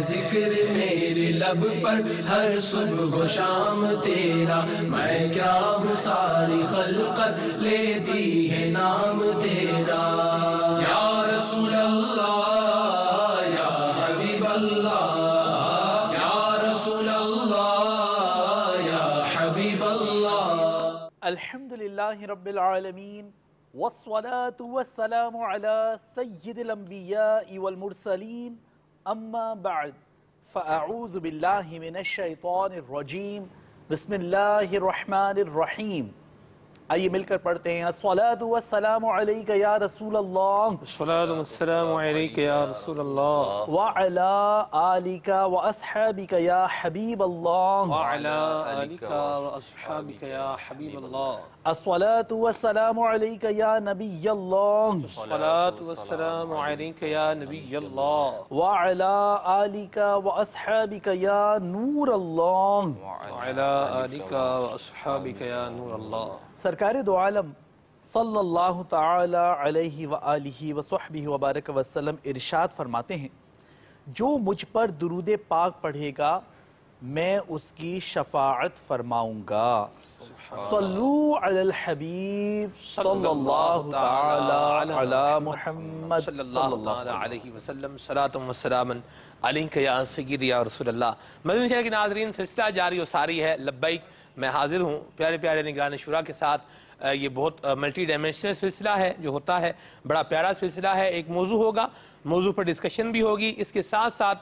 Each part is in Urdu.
ذکر میرے لب پر ہر صبح و شام تیرا، میں کیا ہوں ساری خلقت لیتی ہے نام تیرا۔ یا رسول اللہ یا حبیب اللہ، یا رسول اللہ یا حبیب اللہ۔ الحمدللہ رب العالمین والصلاة والسلام علی سید الانبیاء والمرسلین، اما بعد فاعوذ باللہ من الشیطان الرجیم، بسم اللہ الرحمن الرحیم۔ آئیے مل کر پڑھتے ہیں الصلاة والسلام علیک یا رسول اللہ، الصلاة والسلام علیک یا رسول اللہ، وعلی آلک واصحابک یا حبیب اللہ، وعلی آلک واصحابک یا حبیب اللہ، الصلاة والسلام علیک یا نبی اللہ، الصلاة والسلام علیک یا نبی اللہ، وعلی آلک واصحابک یا نور اللہ، وعلی آلک واصحابک یا نور اللہ۔ سرکار دو عالم صلی اللہ تعالی علیہ وآلہ وصحبہ وبارک وسلم ارشاد فرماتے ہیں، جو مجھ پر درود پاک پڑھے گا میں اس کی شفاعت فرماؤں گا۔ صلو علی الحبیب صلی اللہ تعالی علی محمد صلی اللہ علیہ وسلم، صلاۃ و سلام علیک یا سیدی یا رسول اللہ۔ مدنی چینل کے ناظرین، سلسلہ جاری و ساری ہے لبیک، میں حاضر ہوں پیارے پیارے نگران شورا کے ساتھ۔ یہ بہت ملٹی ڈائمینشنل سلسلہ ہے جو ہوتا ہے، بڑا پیارا سلسلہ ہے۔ ایک موضوع ہوگا، موضوع پر ڈسکشن بھی ہوگی، اس کے ساتھ ساتھ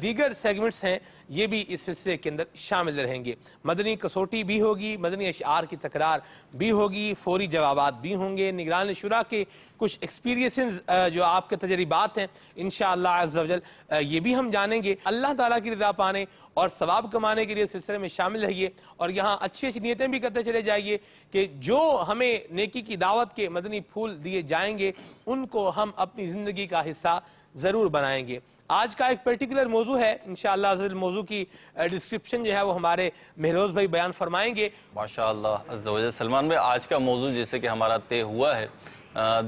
دیگر سیگمنٹس ہیں یہ بھی اس سلسلے کے اندر شامل رہیں گے۔ مدنی کسوٹی بھی ہوگی، مدنی اشعار کی تکرار بھی ہوگی، فوری جوابات بھی ہوں گے، نگران شورا کے کچھ ایکسپیرینسز جو آپ کے تجربات ہیں انشاءاللہ عز و جل یہ بھی ہم جانیں گے۔ اللہ تعالیٰ کی رضا پانے اور ثواب کمانے کے لیے سلسلے میں شامل رہیے، اور یہاں اچھی اچھی نیتیں بھی کرتے چلے جائیے کہ جو ہمیں نیکی کی دعوت کے مدنی پھول دیے جائیں گے ان کو ہم اپنی زندگی کا حصہ ضرور بنائیں گے۔ آج کا ایک پرٹیکولر موضوع ہے، انشاءاللہ عز و جل موضوع کی ڈسکرپشن جو ہے وہ ہمارے مہروز بھائی بیان فرمائیں گے۔ ماشاءاللہ عز و جل۔ سلمان بھائی، آج کا موضوع جیسے کہ ہمارا طے ہوا ہے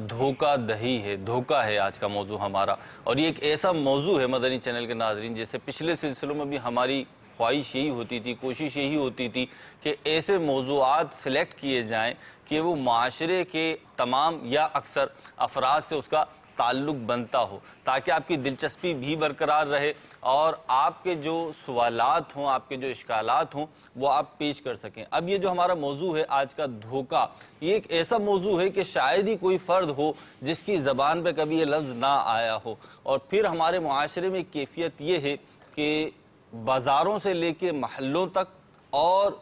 دھوکہ دہی ہے، دھوکہ ہے آج کا موضوع ہمارا، اور یہ ایک ایسا موضوع ہے مدنی چینل کے ناظرین، جیسے پچھلے سلسلوں میں بھی ہماری خواہش یہی ہوتی تھی، کوشش یہی ہوتی تھی کہ ایسے موضوعات سلیکٹ کیے جائیں کہ وہ معاشرے کے تمام یا اکثر افراد سے اس کا تعلق بنتا ہو، تاکہ آپ کی دلچسپی بھی برقرار رہے اور آپ کے جو سوالات ہوں، آپ کے جو اشکالات ہوں وہ آپ پیش کر سکیں۔ اب یہ جو ہمارا موضوع ہے آج کا دھوکہ، یہ ایک ایسا موضوع ہے کہ شاید ہی کوئی فرد ہو جس کی زبان پہ کبھی یہ لفظ نہ آیا ہو، اور پھر ہمارے معاشرے میں کیفیت یہ ہے کہ بازاروں سے لے کے محلوں تک اور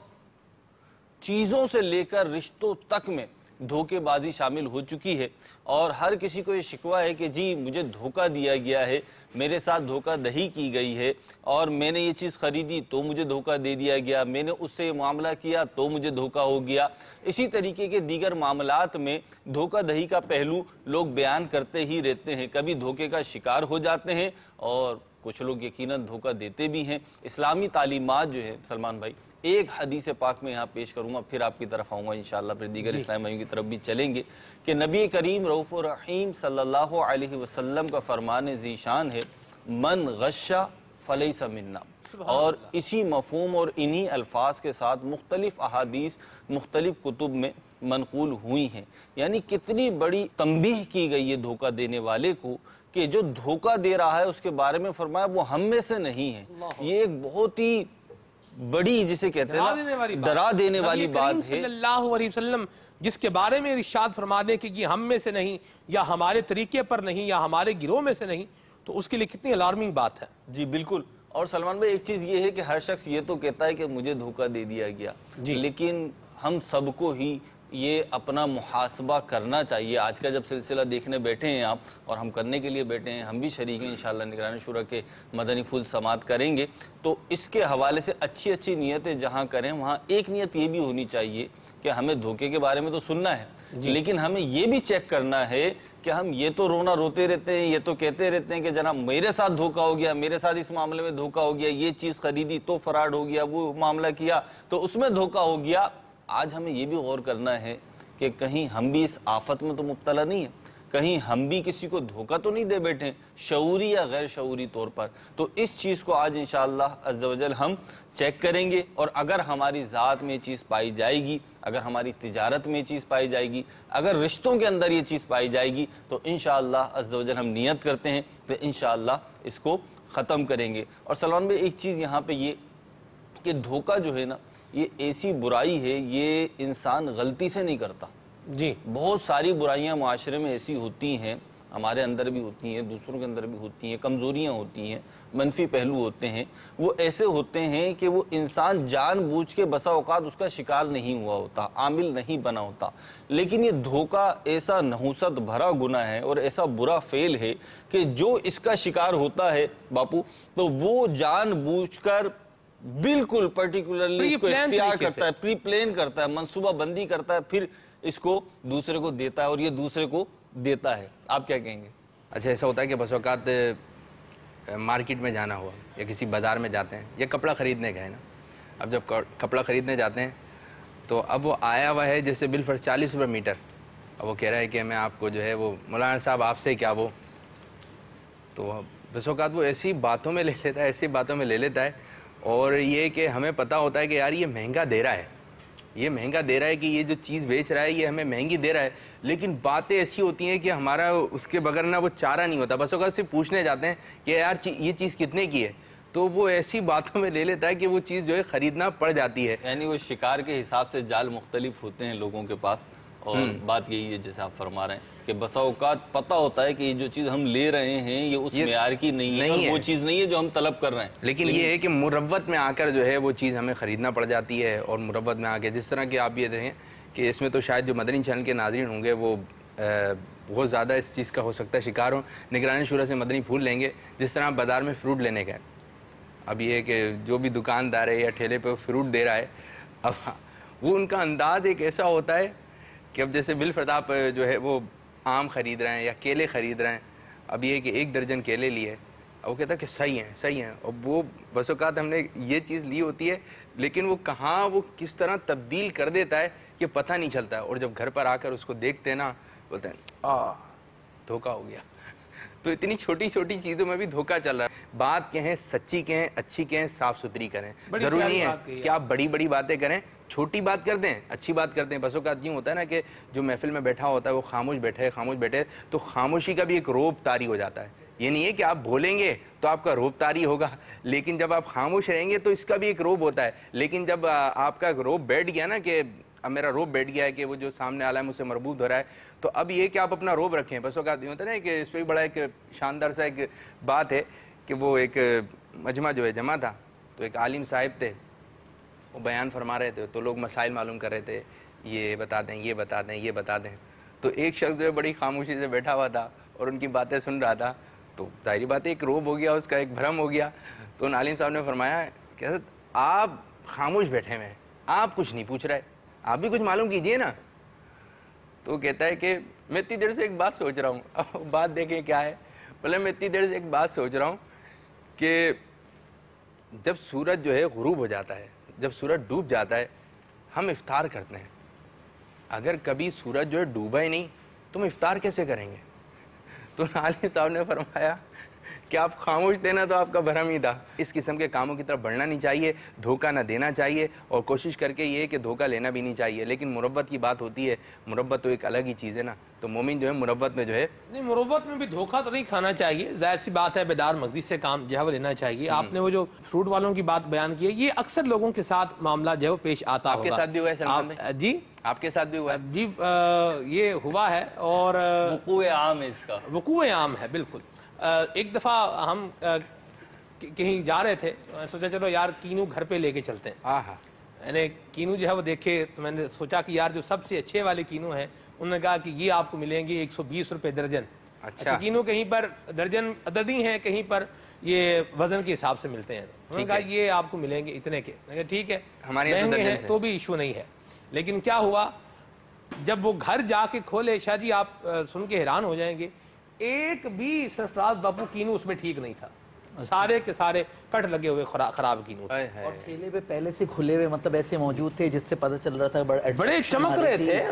چیزوں سے لے کر رشتوں تک میں دھوکے بازی شامل ہو چکی ہے، اور ہر کسی کو یہ شکوہ ہے کہ جی مجھے دھوکہ دیا گیا ہے، میرے ساتھ دھوکہ دہی کی گئی ہے، اور میں نے یہ چیز خریدی تو مجھے دھوکہ دے دیا گیا، میں نے اس سے یہ معاملہ کیا تو مجھے دھوکہ ہو گیا۔ اسی طریقے کے دیگر معاملات میں دھوکہ دہی کا پہلو لوگ بیان کرتے ہی رہتے ہیں، کبھی دھوکے کا شکار ہو جاتے ہیں اور کچھ لوگ یقیناً دھوکہ دیتے بھی ہیں۔ اسلامی تعلیمات جو ہے سلمان بھائی، ایک حدیث پاک میں یہاں پیش کروں گا، پھر آپ کی طرف آؤں گا انشاءاللہ، پھر دیگر اسلام بھائیوں کی طرف بھی چلیں گے، کہ نبی کریم رؤوف الرحیم صلی اللہ علیہ وسلم کا فرمان ذیشان ہے، من غش فلیس منا، اور اسی مفہوم اور انہی الفاظ کے ساتھ مختلف احادیث مختلف کتب میں منقول ہوئی ہیں۔ یعنی کتنی بڑی تنبیہ کی گئی ہے دھوکہ دینے والے کو، کہ جو دھوکہ دے رہا ہے اس کے بارے میں فرمایا وہ ہم میں سے نہیں ہے۔ یہ ایک بہت ہی بڑی، جسے کہتے ہیں ڈرا دینے والی بات ہے۔ صلی اللہ علیہ وسلم جس کے بارے میں ارشاد فرما دیں کہ یہ ہم میں سے نہیں، یا ہمارے طریقے پر نہیں، یا ہمارے گروہ میں سے نہیں، تو اس کے لیے کتنی الارمنگ بات ہے۔ جی بالکل۔ اور سلمان بھائی، ایک چیز یہ ہے کہ ہر شخص یہ تو کہتا ہے کہ مجھے دھوکہ دے دیا گیا، لیکن ہم سب کو ہی یہ اپنا محاسبہ کرنا چاہیے۔ آج کا جب سلسلہ دیکھنے بیٹھے ہیں آپ، اور ہم کرنے کے لیے بیٹھے ہیں، ہم بھی شریک ہیں انشاءاللہ، نگران شورا کے مدنی پھول سماعت کریں گے، تو اس کے حوالے سے اچھی اچھی نیتیں جہاں کریں وہاں ایک نیت یہ بھی ہونی چاہیے کہ ہمیں دھوکے کے بارے میں تو سننا ہے، لیکن ہمیں یہ بھی چیک کرنا ہے کہ ہم یہ تو رونا روتے رہتے ہیں، یہ تو کہتے رہتے ہیں کہ جناب میرے ساتھ دھوکہ ہو گیا، میرے ساتھ اس معاملے میں دھوکہ ہو گیا، یہ چیز خریدی تو فراڈ ہو گیا، وہ معاملہ کیا تو اس میں دھوکہ ہو گیا۔ آج ہمیں یہ بھی غور کرنا ہے کہ کہیں ہم بھی اس آفت میں تو مبتلا نہیں ہیں، کہیں ہم بھی کسی کو دھوکہ تو نہیں دے بیٹھے شعوری یا غیر شعوری طور پر. تو اس چیز کو آج انشاءاللہ عز و جل ہم چیک کریں گے, اور اگر ہماری ذات میں یہ چیز پائی جائے گی, اگر ہماری تجارت میں یہ چیز پائی جائے گی, اگر رشتوں کے اندر یہ چیز پائی جائے گی, تو انشاءاللہ عز و جل ہم نیت کرتے ہیں کہ انشاءاللہ اس کو ختم کریں گے. اور سلمان بھائی ایک چیز یہاں پہ یہ کہ دھوکہ جو ہے نا یہ ایسی برائی ہے, یہ انسان غلطی سے نہیں کرتا. جی بہت ساری برائیاں معاشرے میں ایسی ہوتی ہیں, ہمارے اندر بھی ہوتی ہیں, دوسروں کے اندر بھی ہوتی ہیں, کمزوریاں ہوتی ہیں, منفی پہلو ہوتے ہیں, وہ ایسے ہوتے ہیں کہ وہ انسان جان بوجھ کے بسا اوقات اس کا شکار نہیں ہوا ہوتا, عامل نہیں بنا ہوتا. لیکن یہ دھوکہ ایسا نحوست بھرا گناہ ہے اور ایسا برا فعل ہے کہ جو اس کا شکار ہوتا ہے باپو, تو وہ جان بوجھ کر بالکل پرٹیکولرلی اس کو اختیار کرتا ہے, پری پلان کرتا ہے, منصوبہ بندی کرتا ہے, پھر اس کو دوسرے کو دیتا ہے اور یہ دوسرے کو دیتا ہے. آپ کیا کہیں گے؟ اچھا ایسا ہوتا ہے کہ بس اوقات مارکیٹ میں جانا ہوا یا کسی بازار میں جاتے ہیں یا کپڑا خریدنے گئے نا, اب جب کپڑا خریدنے جاتے ہیں تو اب وہ آیا ہوا ہے جیسے بالفرض 40 روپے میٹر, اب وہ کہہ رہا ہے کہ میں آپ کو جو ہے وہ مولانا صاحب آپ سے کیا وہ, تو بس اوقات وہ ایسی باتوں میں لے لیتا ہے, ایسی باتوں میں لے لیتا ہے, اور یہ کہ ہمیں پتہ ہوتا ہے کہ یار یہ مہنگا دے رہا ہے, یہ مہنگا دے رہا ہے کہ یہ جو چیز بیچ رہا ہے یہ ہمیں مہنگی دے رہا ہے, لیکن باتیں ایسی ہوتی ہیں کہ ہمارا اس کے بغیر نہ وہ چارہ نہیں ہوتا. بس اوقات صرف پوچھنے جاتے ہیں کہ یار یہ چیز کتنے کی ہے, تو وہ ایسی باتوں میں لے لیتا ہے کہ وہ چیز جو ہے خریدنا پڑ جاتی ہے. یعنی وہ شکار کے حساب سے جال مختلف ہوتے ہیں لوگوں کے پاس, اور بات یہی ہے جیسے آپ فرما رہے ہیں کہ بسا اوقات پتہ ہوتا ہے کہ یہ جو چیز ہم لے رہے ہیں یہ اس معیار کی نہیں ہے, اور وہ چیز نہیں ہے جو ہم طلب کر رہے ہیں. لیکن یہ ہے کہ مروت میں آ کر جو ہے وہ چیز ہمیں خریدنا پڑ جاتی ہے, اور مروت میں آ کے جس طرح کہ آپ یہ دیکھیں کہ اس میں تو شاید جو مدنی چینل کے ناظرین ہوں گے وہ بہت زیادہ اس چیز کا ہو سکتا ہے شکار ہوں. نگرانی شورا سے مدنی پھول لیں گے, جس طرح بازار میں فروٹ لینے گئے, اب یہ کہ جو بھی دکاندار ہے یا ٹھیلے پہ فروٹ دے رہا ہے, اب وہ ان کا انداز ایک ایسا ہوتا ہے کہ اب جیسے بالفرض آپ جو ہے وہ آم خرید رہے ہیں یا کیلے خرید رہے ہیں, اب یہ کہ 1 درجن کیلے لیے, اب وہ کہتا ہے کہ صحیح ہیں صحیح ہیں, اور وہ بس اوقات ہم نے یہ چیز لی ہوتی ہے لیکن وہ کہاں وہ کس طرح تبدیل کر دیتا ہے کہ پتہ نہیں چلتا ہے, اور جب گھر پر آ کر اس کو دیکھتے ہیں نا بولتے ہیں دھوکہ ہو گیا. تو اتنی چھوٹی چھوٹی چیزوں میں بھی دھوکہ چل رہا ہے. بات کہیں سچی کہیں, اچھی کہیں, صاف ستھری کریں, ضروری نہیں ہے کہ آپ بڑی بڑی باتیں کریں, چھوٹی بات کر دیں, اچھی بات کر دیں. بس اوقات یوں ہوتا ہے نا کہ جو محفل میں بیٹھا ہوتا ہے وہ خاموش بیٹھے تو خاموشی کا بھی ایک روب طاری ہو جاتا ہے. یہ نہیں ہے کہ آپ بولیں گے تو آپ کا روب طاری ہوگا, لیکن جب آپ خاموش رہیں گے تو اس کا بھی ایک روب ہوتا ہے. لیکن جب آپ کا روب بیٹھ گیا نا کہ اب میرا روب بیٹھ گیا ہے کہ وہ جو سامنے والا ہے مجھ سے مربوط ہو رہا ہے, تو اب یہ کہ آپ اپنا روب رکھیں. بس اوقات یہ ہوتا ہے نا کہ اس پہ بڑا ایک شاندار سا ایک بات ہے کہ وہ ایک مجمع جو ہے جمع تھا, تو ایک عالم صاحب تھے, وہ بیان فرما رہے تھے, تو لوگ مسائل معلوم کر رہے تھے, یہ بتا دیں یہ بتا دیں یہ بتا دیں. تو ایک شخص جو ہے بڑی خاموشی سے بیٹھا ہوا تھا اور ان کی باتیں سن رہا تھا, تو ظاہری بات ہے ایک روب ہو گیا, اس کا ایک بھرم ہو گیا. تو ان عالم صاحب نے فرمایا کہ حضرت آپ خاموش بیٹھے ہوئے ہیں, آپ کچھ نہیں پوچھ رہے, آپ بھی کچھ معلوم کیجئے نا. تو کہتا ہے کہ میں اتنی دیر سے ایک بات سوچ رہا ہوں. اب بات دیکھیں کیا ہے, بولے میں اتنی دیر سے ایک بات سوچ رہا ہوں کہ جب سورج جو ہے غروب ہو جاتا ہے, جب سورج ڈوب جاتا ہے, ہم افطار کرتے ہیں. اگر کبھی سورج جو ہے ڈوبا ہی نہیں تو ہم افطار کیسے کریں گے؟ تو عالم صاحب نے فرمایا کہ آپ خاموش تھے نا تو آپ کا بھرم ہی تھا. اس قسم کے کاموں کی طرف بڑھنا نہیں چاہیے, دھوکہ نہ دینا چاہیے, اور کوشش کر کے یہ کہ دھوکہ لینا بھی نہیں چاہیے. لیکن مروت کی بات ہوتی ہے, مروت تو ایک الگ ہی چیز ہے نا, تو مومن جو ہے مروت میں جو ہے نہیں, مروت میں بھی دھوکہ تو نہیں کھانا چاہیے, ظاہر سی بات ہے بیدار مغزی سے کام جو ہے وہ لینا چاہیے. آپ نے وہ جو فروٹ والوں کی بات بیان کی ہے, یہ اکثر لوگوں کے ساتھ معاملہ جو ہے وہ پیش آتا ہوگا. آپ کے ساتھ بھی ہوا ہے سلمان بھائی؟ جی آپ کے ساتھ بھی ہوا ہے؟ جی یہ ہوا ہے, اور وقوع عام ہے, اس کا وقوع عام ہے بالکل. ایک دفعہ ہم کہیں جا رہے تھے, سوچا چلو یار کینو گھر پہ لے کے چلتے ہیں. میں نے کینو جو ہے وہ دیکھے تو میں نے سوچا کہ یار جو سب سے اچھے والے کینو ہیں, انہوں نے کہا کہ یہ آپ کو ملیں گے 120 روپے درجن. اچھا کینو کہیں پر درجن عددی ہیں, کہیں پر یہ وزن کے حساب سے ملتے ہیں. انہوں نے کہا یہ آپ کو ملیں گے اتنے کے. میں نے کہا ٹھیک ہے, مہنگے ہیں تو بھی ایشو نہیں ہے. لیکن کیا ہوا, جب وہ گھر جا کے کھولے, شاہ جی آپ سن کے حیران ہو جائیں گے, ایک بھی سرفراز باپو کینو اس میں ٹھیک نہیں تھا. سارے کے سارے کٹ لگے ہوئے خراب کینو تھے اور ٹھیلے پہ پہلے سے کھلے ہوئے مطلب ایسے موجود تھے جس سے پتہ چل رہا تھا بڑے چمک رہے تھے،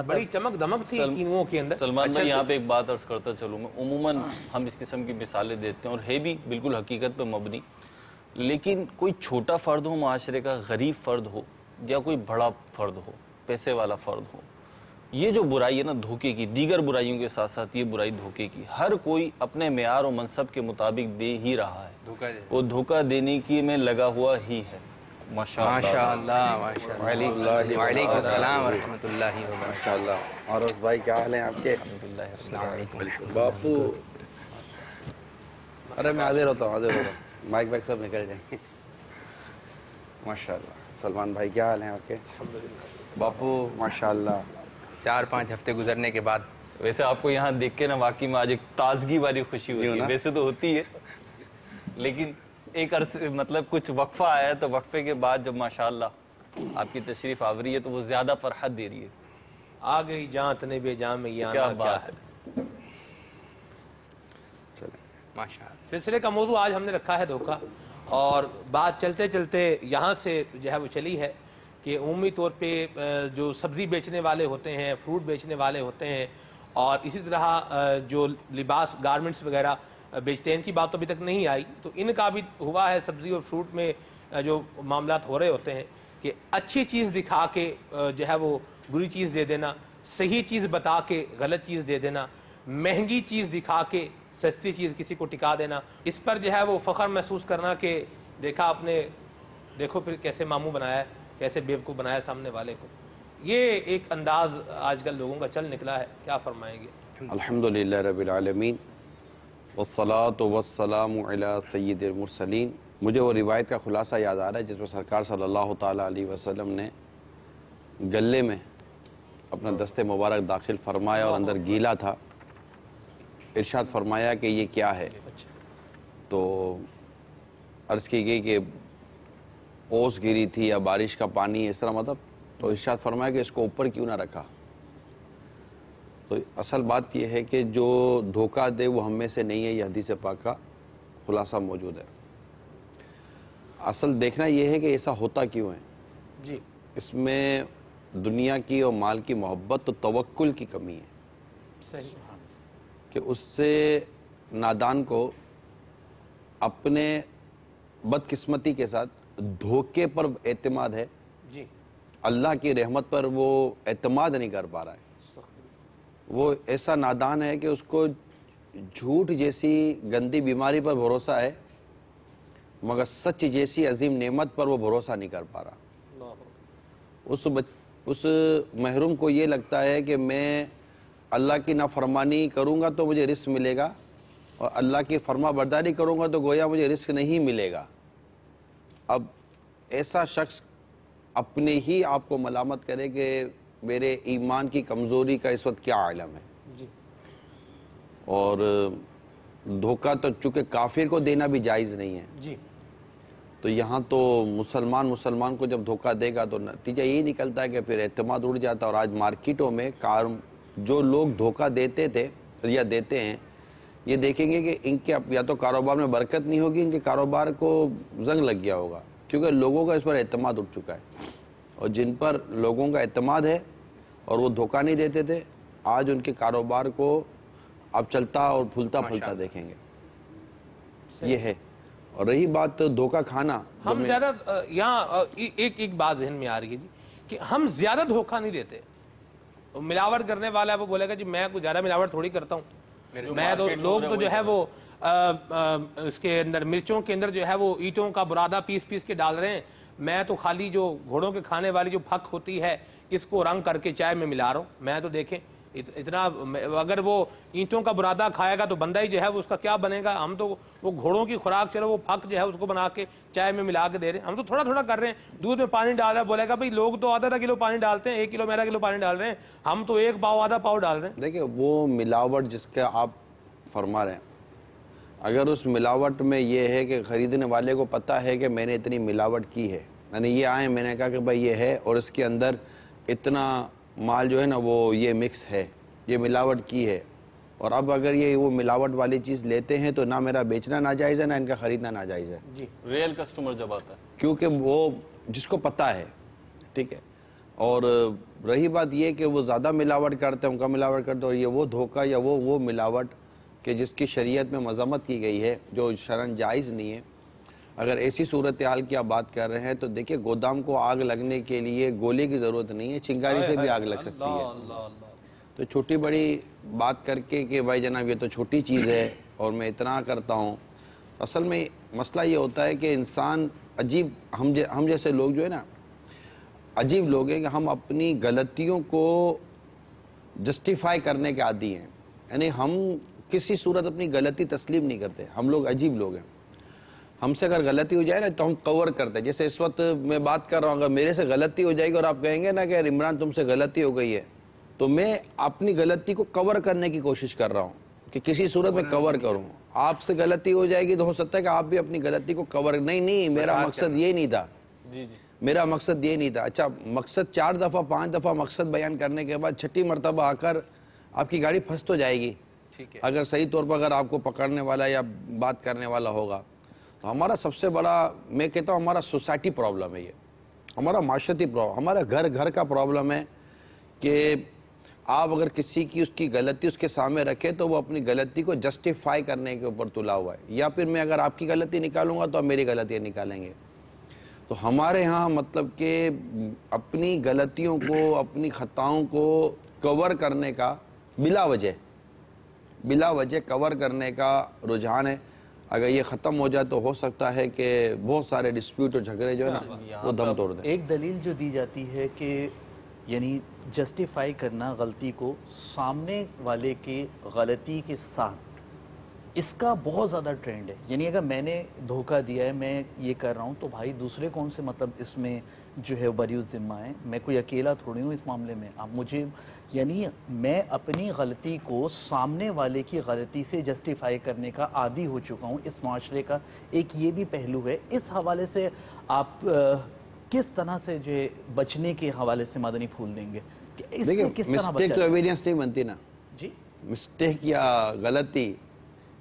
بڑی چمک دمک تھی کینوؤں کے اندر۔ سلمان میں یہاں پہ ایک بات عرض کرتا چلوں میں، عموماً ہم اس قسم کی مثالیں دیتے ہیں اور ہے بھی بالکل حقیقت پہ مبنی، لیکن کوئی چھوٹا فرد ہو معاشرے کا، غریب فرد ہو یا کوئی بڑا فرد ہو، پیسے والا فرد ہو، یہ جو برائی ہے نا دھوکے کی، دیگر برائیوں کے ساتھ ساتھ یہ برائی دھوکے کی، ہر کوئی اپنے معیار و منصب کے مطابق دے ہی رہا ہے، وہ دھوکہ دینے کی میں لگا ہوا ہی ہے۔ ماشاءاللہ وعلیکم السلام ورحمۃ اللہ وبرکاتہ۔ ماشاءاللہ۔ اور اس بھائی کیا حال ہیں آپ کے؟ باپو ارے میں حاضر ہوتا ہوں، مائک بیک سب نکل جائیں گے۔ ماشاءاللہ۔ سلمان بھائی کیا حال ہیں آپ کے؟ باپو ماشاءاللہ۔ 4-5 ہفتے گزرنے کے بعد ویسے آپ کو یہاں دیکھ کے نا واقعی میں آج ایک تازگی والی خوشی ہوئی ہے، ویسے تو ہوتی ہے لیکن ایک عرصے مطلب کچھ وقفہ آیا ہے، تو وقفے کے بعد جب ماشاءاللہ آپ کی تشریف آوری ہے تو وہ زیادہ فرحت دے رہی ہے۔ آ گئی جان تنے بے جان میں یہ آنا کیا بات ہے۔ ماشاءاللہ سلسلے کا موضوع آج ہم نے رکھا ہے دھوکہ، اور بات چلتے چلتے یہاں سے جو ہے وہ چلی ہے کہ عمومی طور پہ جو سبزی بیچنے والے ہوتے ہیں، فروٹ بیچنے والے ہوتے ہیں، اور اسی طرح جو لباس گارمنٹس وغیرہ بیچتے ہیں، ان کی بات تو ابھی تک نہیں آئی، تو ان کا بھی ہوا ہے سبزی اور فروٹ میں جو معاملات ہو رہے ہوتے ہیں کہ اچھی چیز دکھا کے جو ہے وہ بری چیز دے دینا، صحیح چیز بتا کے غلط چیز دے دینا، مہنگی چیز دکھا کے سستی چیز کسی کو ٹکا دینا، اس پر جو ہے وہ فخر محسوس کرنا کہ دیکھا آپ نے، دیکھو پھر کیسے ماموں بنایا ہے، کیسے بیوقوف بنایا سامنے والے کو، یہ ایک انداز آج کل لوگوں کا چل نکلا ہے، کیا فرمائیں گے؟ الحمدللہ رب العالمین والصلاة والسلام علی سید المرسلین۔ مجھے وہ روایت کا خلاصہ یاد آ رہا ہے جس میں سرکار صلی اللہ تعالیٰ علیہ وسلم نے گلے میں اپنا دست مبارک داخل فرمایا اور اندر گیلا تھا، ارشاد فرمایا کہ یہ کیا ہے؟ تو عرض کی گئی کہ اوس گری تھی یا بارش کا پانی، اس طرح مطلب، تو ارشاد فرمایا کہ اس کو اوپر کیوں نہ رکھا؟ تو اصل بات یہ ہے کہ جو دھوکہ دے وہ ہم میں سے نہیں ہے، یہ حدیث پاک کا خلاصہ موجود ہے۔ اصل دیکھنا یہ ہے کہ ایسا ہوتا کیوں ہے؟ جی، اس میں دنیا کی اور مال کی محبت تو توکل کی کمی ہے صحیح، کہ اس سے نادان کو اپنے بدقسمتی کے ساتھ دھوکے پر اعتماد ہے، جی، اللہ کی رحمت پر وہ اعتماد نہیں کر پا رہا ہے، وہ ایسا نادان ہے کہ اس کو جھوٹ جیسی گندی بیماری پر بھروسہ ہے مگر سچ جیسی عظیم نعمت پر وہ بھروسہ نہیں کر پا رہا۔ اس محروم کو یہ لگتا ہے کہ میں اللہ کی نافرمانی کروں گا تو مجھے رزق ملے گا، اور اللہ کی فرما برداری کروں گا تو گویا مجھے رزق نہیں ملے گا۔ اب ایسا شخص اپنے ہی آپ کو ملامت کرے کہ میرے ایمان کی کمزوری کا اس وقت کیا عالم ہے، جی، اور دھوکہ تو چونکہ کافر کو دینا بھی جائز نہیں ہے، جی، تو یہاں تو مسلمان کو جب دھوکہ دے گا تو نتیجہ یہی نکلتا ہے کہ پھر اعتماد اڑ جاتا ہے۔ اور آج مارکیٹوں میں جو لوگ دھوکہ دیتے تھے یا دیتے ہیں، یہ دیکھیں گے کہ ان کے یا تو کاروبار میں برکت نہیں ہوگی، ان کے کاروبار کو زنگ لگ گیا ہوگا، کیونکہ لوگوں کا اس پر اعتماد اٹھ چکا ہے، اور جن پر لوگوں کا اعتماد ہے اور وہ دھوکہ نہیں دیتے تھے، آج ان کے کاروبار کو اب چلتا اور پھولتا دیکھیں گے، یہ ہے۔ اور رہی بات دھوکہ کھانا، ہم زیادہ یہاں ایک بات ذہن میں آ رہی ہے جی کہ ہم زیادہ دھوکہ نہیں دیتے، ملاوٹ کرنے والا ہے وہ بولے گا جی میں کوئی زیادہ ملاوٹ تھوڑی کرتا ہوں، میں تو لوگ تو جو ہے وہ اس کے اندر مرچوں کے اندر جو ہے وہ اینٹوں کا برادہ پیس کے ڈال رہے ہیں، میں تو خالی جو گھوڑوں کے کھانے والی جو پھک ہوتی ہے اس کو رنگ کر کے چائے میں ملا رہا ہوں، میں تو دیکھیں اتنا، اگر وہ اینٹوں کا برادہ کھائے گا تو بندہ ہی جو ہے وہ اس کا کیا بنے گا؟ ہم تو وہ گھوڑوں کی خوراک چلو وہ پھک جو ہے اس کو بنا کے چائے میں ملا کے دے رہے ہیں، ہم تو تھوڑا تھوڑا کر رہے ہیں، دودھ میں پانی ڈال رہا ہے، بولے گا بھائی لوگ تو آدھا کلو پانی ڈالتے ہیں، 1 کلو میں آدھا کلو پانی ڈال رہے ہیں، ہم تو 1 پاؤ آدھا پاؤ ڈال رہے ہیں۔ دیکھیں وہ ملاوٹ جس کا آپ فرما رہے ہیں، اگر اس ملاوٹ میں یہ ہے کہ خریدنے والے کو پتہ ہے کہ میں نے اتنی ملاوٹ کی ہے، یعنی یہ آئے میں نے کہا کہ بھائی یہ ہے اور اس کے اندر اتنا مال جو ہے نا وہ یہ مکس ہے، یہ ملاوٹ کی ہے، اور اب اگر یہ وہ ملاوٹ والی چیز لیتے ہیں تو نہ میرا بیچنا ناجائز ہے نہ ان کا خریدنا ناجائز ہے. جی ریئل کسٹمر جب آتا ہے کیونکہ وہ جس کو پتہ ہے, ٹھیک ہے. اور رہی بات یہ کہ وہ زیادہ ملاوٹ کرتے ہیں, ان کا ملاوٹ کرتے ہیں, اور یہ وہ دھوکہ یا وہ ملاوٹ کہ جس کی شریعت میں مذمت کی گئی ہے, جو شرعاً جائز نہیں ہے. اگر ایسی صورتحال کی آپ بات کر رہے ہیں تو دیکھیں گودام کو آگ لگنے کے لیے گولے کی ضرورت نہیں ہے, چنگاری سے بھی آگ لگ سکتی ہے. تو چھوٹی بڑی بات کر کے کہ بھائی جناب یہ تو چھوٹی چیز ہے اور میں اتنا کرتا ہوں. اصل میں مسئلہ یہ ہوتا ہے کہ انسان عجیب, ہم جیسے لوگ جو ہے نا عجیب لوگ ہیں کہ ہم اپنی غلطیوں کو جسٹیفائی کرنے کے عادی ہیں. یعنی ہم کسی صورت اپنی غلطی تسلیم نہیں کرتے. ہم لوگ عجیب لوگ ہیں. ہم سے اگر غلطی ہو جائے نا تو ہم کور کرتے ہیں. جیسے اس وقت میں بات کر رہا ہوں, اگر میرے سے غلطی ہو جائے گی اور آپ کہیں گے نا کہ عمران تم سے غلطی ہو گئی ہے, تو میں اپنی غلطی کو کور کرنے کی کوشش کر رہا ہوں کہ کسی صورت میں کور کروں. آپ سے غلطی ہو جائے گی تو ہو سکتا ہے کہ آپ بھی اپنی غلطی کو کور نہیں میرا مقصد یہ نہیں تھا. میرا مقصد یہ نہیں تھا. اچھا مقصد 4 دفعہ 5 دفعہ مقصد بیان کرنے کے بعد 6ٹھی مرتبہ آ کر آپ کی گاڑی پھنس تو جائے گی اگر صحیح طور پر اگر آپ کو پکڑنے والا یا بات کرنے والا ہوگا. تو ہمارا سب سے بڑا, میں کہتا ہوں ہمارا سوسائٹی پرابلم ہے, یہ ہمارا معاشرتی پرابلم, ہمارا گھر کا پرابلم ہے کہ آپ اگر کسی کی اس کی غلطی اس کے سامنے رکھے تو وہ اپنی غلطی کو جسٹیفائی کرنے کے اوپر تلا ہوا ہے, یا پھر میں اگر آپ کی غلطی نکالوں گا تو آپ میری غلطیاں نکالیں گے. تو ہمارے ہاں مطلب کہ اپنی غلطیوں کو اپنی خطاؤں کو کور کرنے کا بلا وجہ کور کرنے کا رجحان ہے. اگر یہ ختم ہو جائے تو ہو سکتا ہے کہ بہت سارے ڈسپیوٹ اور جھگڑے جو ہے نا وہ دم توڑ دیں. ایک دلیل جو دی جاتی ہے کہ یعنی جسٹیفائی کرنا غلطی کو سامنے والے کی غلطی کے ساتھ, اس کا بہت زیادہ ٹرینڈ ہے. یعنی اگر میں نے دھوکہ دیا ہے, میں یہ کر رہا ہوں, تو بھائی دوسرے کون سے مطلب اس میں جو ہے بری ذمہ ہے. میں کوئی اکیلا تھوڑی ہوں اس معاملے میں. آپ مجھے یعنی میں اپنی غلطی کو سامنے والے کی غلطی سے جسٹیفائی کرنے کا عادی ہو چکا ہوں. اس معاشرے کا ایک یہ بھی پہلو ہے. اس حوالے سے آپ کس طرح سے جو ہے بچنے کے حوالے سے مدنی پھول دیں گے؟ دیکھیں مسٹیک تو ایویڈینس نہیں بنتی نا. جی مسٹیک یا غلطی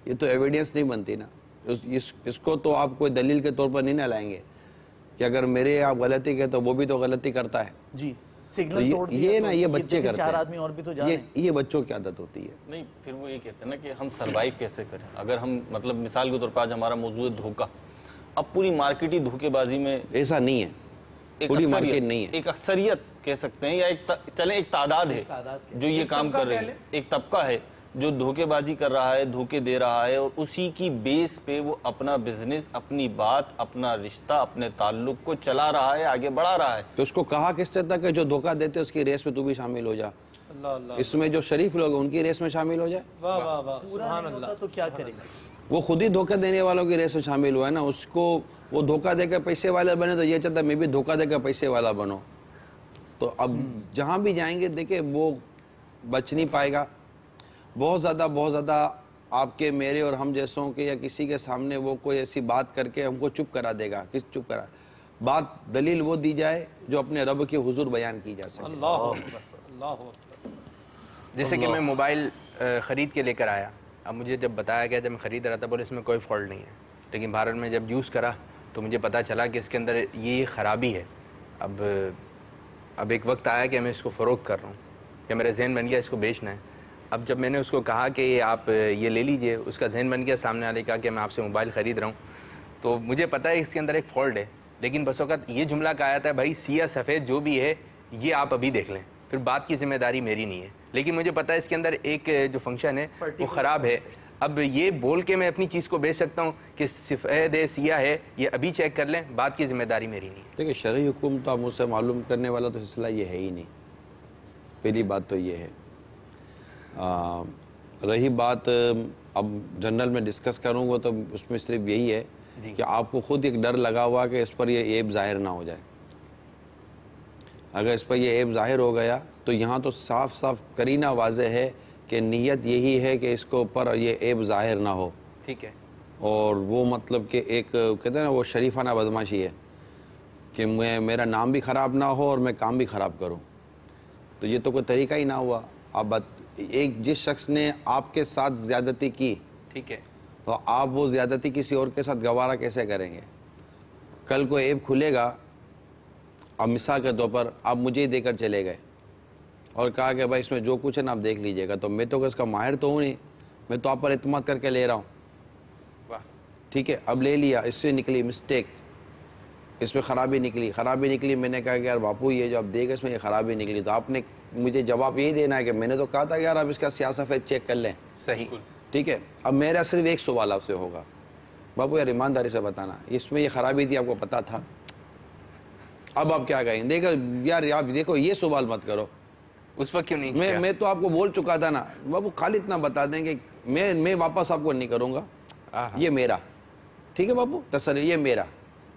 یہ تو ایویڈینس نہیں بنتی نا. اس کو تو آپ کوئی دلیل کے طور پر نہیں نہ لائیں گے کہ اگر میرے آپ غلطی کے تو وہ بھی تو غلطی کرتا ہے. جی سگنل توڑ دیا یہ نا یہ بچے کرتے چار آدمی اور بھی تو جانے. یہ بچوں کی عادت ہوتی ہے. نہیں پھر وہ یہ کہتے ہیں نا کہ ہم سروائیو کیسے کریں. اگر ہم مطلب مثال کے طور پر آج ہمارا موضوع ہے دھوکہ, اب پوری مارکیٹ ہی دھوکے بازی میں, ایسا نہیں ہے, پوری مارکیٹ نہیں ہے, ایک اکثریت کہہ سکتے ہیں, یا ایک تعداد ہے جو یہ کام کر رہے ہیں, ایک طبقہ ہے جو دھوکے بازی کر رہا ہے, دھوکے دے رہا ہے, اور اسی کی بیس پہ وہ اپنا بزنس, اپنی بات, اپنا رشتہ, اپنے تعلق کو چلا رہا ہے, آگے بڑھا رہا ہے. تو اس کو کہا کس طرح تک کہ جو دھوکہ دیتے اس کی ریس میں تو بھی شامل ہو جا. اس میں جو شریف لوگ ہیں ان کی ریس میں شامل ہو جائے. سبحان اللہ. تو کیا کرے گا وہ خود ہی دھوکہ دینے والوں کی ریس میں شامل ہوا ہے نا. اس کو وہ دھوکہ دے کے پیسے والا بنے تو یہ چاہتا ہے میں بھی دھوکہ دے کے پیسے والا بنوں. تو اب جہاں بھی جائیں گے دیکھیں وہ بچ نہیں پائے گا. بہت زیادہ آپ کے میرے اور ہم جیسوں کے یا کسی کے سامنے وہ کوئی ایسی بات کر کے ہم کو چپ کرا دے گا. چپ کرا بات دلیل وہ دی جائے جو اپنے رب کے حضور بیان کی جا سکے. جیسے کہ میں موبائل خرید کے لے کر آیا, اب مجھے جب بتایا گیا, جب میں خرید رہا تھا بولے اس میں کوئی فالٹ نہیں ہے, لیکن بھارت میں جب یوز کرا تو مجھے پتہ چلا کہ اس کے اندر یہ خرابی ہے. اب ایک وقت آیا کہ میں اس کو فروخت کر رہا ہوں, کہ میرا ذہن بن گیا اس کو بیچنا ہے. اب جب میں نے اس کو کہا کہ آپ یہ لے لیجئے, اس کا ذہن بن گیا سامنے والے کا کہ میں آپ سے موبائل خرید رہا ہوں, تو مجھے پتہ ہے اس کے اندر ایک فالٹ ہے, لیکن بس وقت یہ جملہ کہا جاتا ہے بھائی سیاہ سفید جو بھی ہے یہ آپ ابھی دیکھ لیں, پھر بات کی ذمہ داری میری نہیں ہے. لیکن مجھے پتہ ہے اس کے اندر ایک جو فنکشن ہے وہ خراب ہے. اب یہ بول کے میں اپنی چیز کو بیچ سکتا ہوں کہ سفید ہے سیاہ ہے یہ ابھی چیک کر لیں, بات کی ذمہ داری میری نہیں ہے. دیکھیں شرعی حکم تو آپ مجھ سے معلوم کرنے والا تو سلسلہ یہ ہے ہی نہیں. پہلی بات تو یہ ہے. رہی بات اب جنرل میں ڈسکس کروں گا تو اس میں صرف یہی ہے کہ آپ کو خود ایک ڈر لگا ہوا کہ اس پر یہ عیب ظاہر نہ ہو جائے. اگر اس پر یہ عیب ظاہر ہو گیا تو یہاں تو صاف قرینہ واضح ہے کہ نیت یہی ہے کہ اس کو اوپر یہ عیب ظاہر نہ ہو. ٹھیک ہے. اور وہ مطلب کہ ایک کہتے ہیں نا وہ شریفانہ بدماشی ہے کہ میرا نام بھی خراب نہ ہو اور میں کام بھی خراب کروں. تو یہ تو کوئی طریقہ ہی نہ ہوا. آپ ایک جس شخص نے آپ کے ساتھ زیادتی کی، ٹھیک ہے، تو آپ وہ زیادتی کسی اور کے ساتھ گوارا کیسے کریں گے؟ کل کو ایپ کھلے گا، اب مثال کے طور پر آپ مجھے ہی دے کر چلے گئے اور کہا کہ بھائی اس میں جو کچھ ہے نا آپ دیکھ لیجئے گا، تو میں تو اس کا ماہر تو ہوں نہیں، میں تو آپ پر اعتماد کر کے لے رہا ہوں، ٹھیک ہے، اب لے لیا، اس سے نکلی مسٹیک، اس میں خرابی نکلی، میں نے کہا کہ یار باپو یہ جو آپ دیکھ اس میں یہ خرابی نکلی، تو آپ نے مجھے جواب یہی دینا ہے کہ میں نے تو کہا تھا کہ یار آپ اس کا سیاہ سفید چیک کر لیں، صحیح، ٹھیک ہے۔ اب میرا صرف ایک سوال آپ سے ہوگا، باپو یار ایمانداری سے بتانا اس میں یہ خرابی تھی، آپ کو پتا تھا؟ اب آپ کیا کہیں؟ دیکھو یار آپ دیکھو یہ سوال مت کرو، اس وقت کیوں نہیں کیا؟ میں تو آپ کو بول چکا تھا نا بابو، خالی اتنا بتا دیں کہ میں واپس آپ کو نہیں کروں گا، یہ میرا، ٹھیک ہے باپو، تسلی، یہ میرا،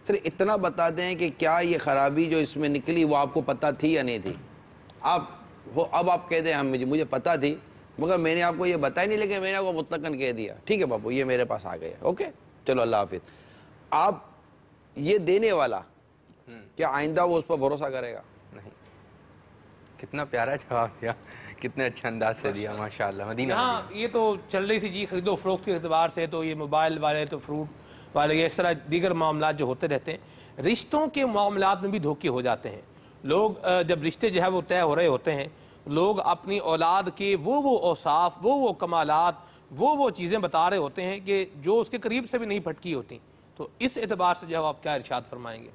صرف اتنا بتا دیں کہ کیا یہ خرابی جو اس میں نکلی وہ آپ کو پتہ تھی یا نہیں تھی؟ اب آپ کہہ دیں مجھے پتہ تھی مگر میں نے آپ کو یہ بتایا نہیں، لیکن میں نے آپ کو مطلقاً کہہ دیا، ٹھیک ہے باپو یہ میرے پاس آ گیا، اوکے چلو اللہ حافظ۔ آپ یہ دینے والا کیا آئندہ وہ اس پر بھروسہ کرے گا؟ نہیں۔ کتنا پیارا جواب دیا، کتنے اچھا انداز سے دیا، ماشاءاللہ۔ مدینہ ہاں یہ تو چل رہی تھی جی خرید و فروخت کے اعتبار سے، تو یہ موبائل والے تو فروٹ والے یہ اس طرح دیگر معاملات جو ہوتے رہتے ہیں، رشتوں کے معاملات میں بھی دھوکے ہو جاتے ہیں لوگ۔ جب رشتے جو ہے وہ طے ہو رہے ہوتے ہیں، لوگ اپنی اولاد کے وہ اوصاف، وہ کمالات، وہ چیزیں بتا رہے ہوتے ہیں کہ جو اس کے قریب سے بھی نہیں پھٹکی ہوتی، تو اس اعتبار سے جو آپ کیا ارشاد فرمائیں گے؟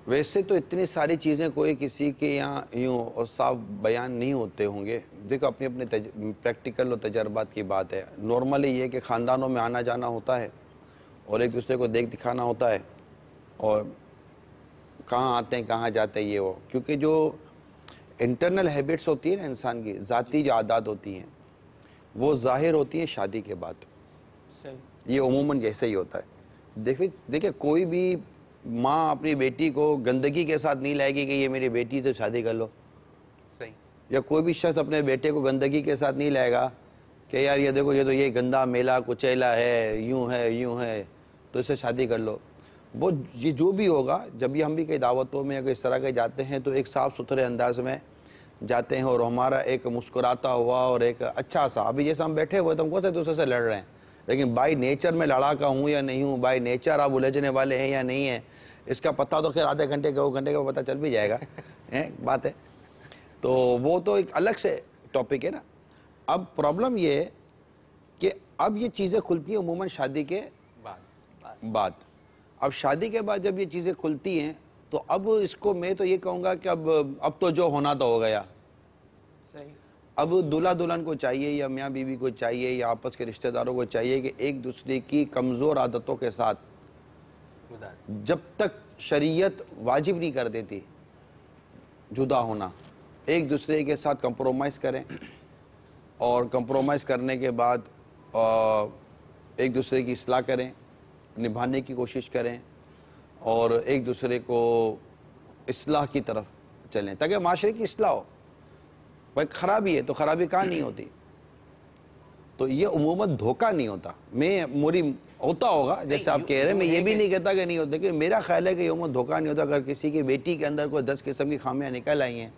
ویسے تو اتنی ساری چیزیں کوئی کسی کے یہاں یوں اور صاف بیان نہیں ہوتے ہوں گے، دیکھو اپنے پریکٹیکل اور تجربات کی بات ہے۔ نارملی یہ کہ خاندانوں میں آنا جانا ہوتا ہے اور ایک دوسرے کو دیکھ دکھانا ہوتا ہے، اور کہاں آتے ہیں کہاں جاتے ہیں یہ وہ، کیونکہ جو انٹرنل ہیبٹس ہوتی ہیں نا انسان کی، ذاتی جو عادات ہوتی ہیں وہ ظاہر ہوتی ہیں شادی کے بعد، یہ عموماً جیسے ہی ہوتا ہے۔ دیکھیں کوئی بھی ماں اپنی بیٹی کو گندگی کے ساتھ نہیں لائے گی کہ یہ میری بیٹی سے شادی کر لو، صحیح، یا کوئی بھی شخص اپنے بیٹے کو گندگی کے ساتھ نہیں لائے گا کہ یار یہ دیکھو یہ تو یہ گندا میلا کچیلا ہے، یوں ہے تو اس سے شادی کر لو۔ وہ یہ جو بھی ہوگا، جب یہ ہم بھی کئی دعوتوں میں اگر اس طرح کے جاتے ہیں تو ایک صاف ستھرے انداز میں جاتے ہیں، اور ہمارا ایک مسکراتا ہوا اور ایک اچھا سا، ابھی جیسے ہم بیٹھے ہوئے تو ہم کون سے دوسرے سے لڑ رہے ہیں، لیکن بائی نیچر میں لڑاکا ہوں یا نہیں ہوں، بائی نیچر آپ الجھنے والے ہیں یا نہیں ہیں، اس کا پتہ تو خیر آدھے گھنٹے کا پتہ چل بھی جائے گا، بات ہے۔ تو وہ تو ایک الگ سے ٹاپک ہے نا۔ اب پرابلم یہ ہے کہ اب یہ چیزیں کھلتی ہیں عموماً شادی کے بعد۔ اب شادی کے بعد جب یہ چیزیں کھلتی ہیں تو اب اس کو میں تو یہ کہوں گا کہ اب تو جو ہونا تو ہو گیا۔ اب دلہا دلہن کو چاہیے یا میاں بیوی کو چاہیے یا آپس کے رشتہ داروں کو چاہیے کہ ایک دوسرے کی کمزور عادتوں کے ساتھ، جب تک شریعت واجب نہیں کر دیتی جدا ہونا، ایک دوسرے کے ساتھ کمپرومائز کریں، اور کمپرومائز کرنے کے بعد ایک دوسرے کی اصلاح کریں، نبھانے کی کوشش کریں، اور ایک دوسرے کو اصلاح کی طرف چلیں تاکہ معاشرے کی اصلاح ہو۔ بھائی خرابی ہے تو خرابی کہاں نہیں ہوتی؟ تو یہ عموماً دھوکہ نہیں ہوتا، موری ہوتا ہوگا جیسے آپ کہہ رہے ہیں، میں یہ بھی نہیں کہتا کہ نہیں ہوتا، کہ میرا خیال ہے کہ عموماً دھوکہ نہیں ہوتا۔ اگر کسی کی بیٹی کے اندر کوئی 10 قسم کی خامیاں نکل آئی ہیں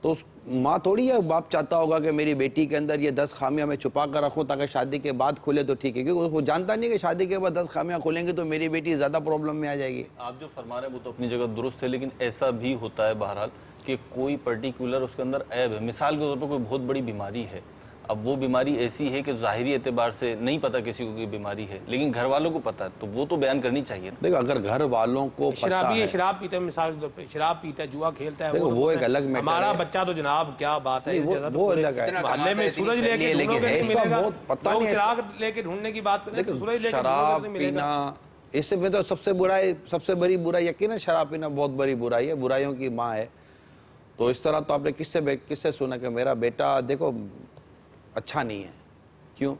تو اس ماں تھوڑی ہے باپ چاہتا ہوگا کہ میری بیٹی کے اندر یہ 10 خامیاں میں چھپا کر رکھوں تاکہ شادی کے بعد کھلے تو ٹھیک ہے، کیونکہ وہ جانتا نہیں کہ شادی کے بعد 10 خامیاں کھلیں گے تو میری بیٹی زیادہ پرابلم میں آ جائے گی۔ آپ جو فرما رہے ہیں وہ تو اپنی جگہ درست ہے، لیکن ایسا بھی ہوتا ہے بہرحال کہ کوئی پرٹیکولر اس کے اندر عیب ہے، مثال کے طور پر کوئی بہت بڑی بیماری ہے، اب وہ بیماری ایسی ہے کہ ظاہری اعتبار سے نہیں پتہ کسی کو کہ بیماری ہے، لیکن گھر والوں کو پتہ ہے، تو وہ تو بیان کرنی چاہیے۔ دیکھو اگر گھر والوں کو پتہ ہے، شراب پیتا ہے، مثال کے طور پہ شراب پیتا ہے، جوا کھیلتا ہے، وہ ایک الگ میٹر ہے۔ ہمارا بچہ تو جناب کیا بات ہے، وہ الگ ہے۔ محلے میں سورج لے کے ڈھونڈو گے نہیں ملے گا، پتہ لوگ نہیں چراغ لے کے ڈھونڈنے کی بات کریں تو سورج لے کے شراب نہیں ملے گا۔ پینا، اس میں تو سب سے بڑی برائی یقیناً شراب پینا بہت بڑی برائی ہے، برائیوں کی ماں ہے۔ تو اس طرح تو آپ نے کس سے سنا کہ میرا بیٹا دیکھو اچھا نہیں ہے، کیوں؟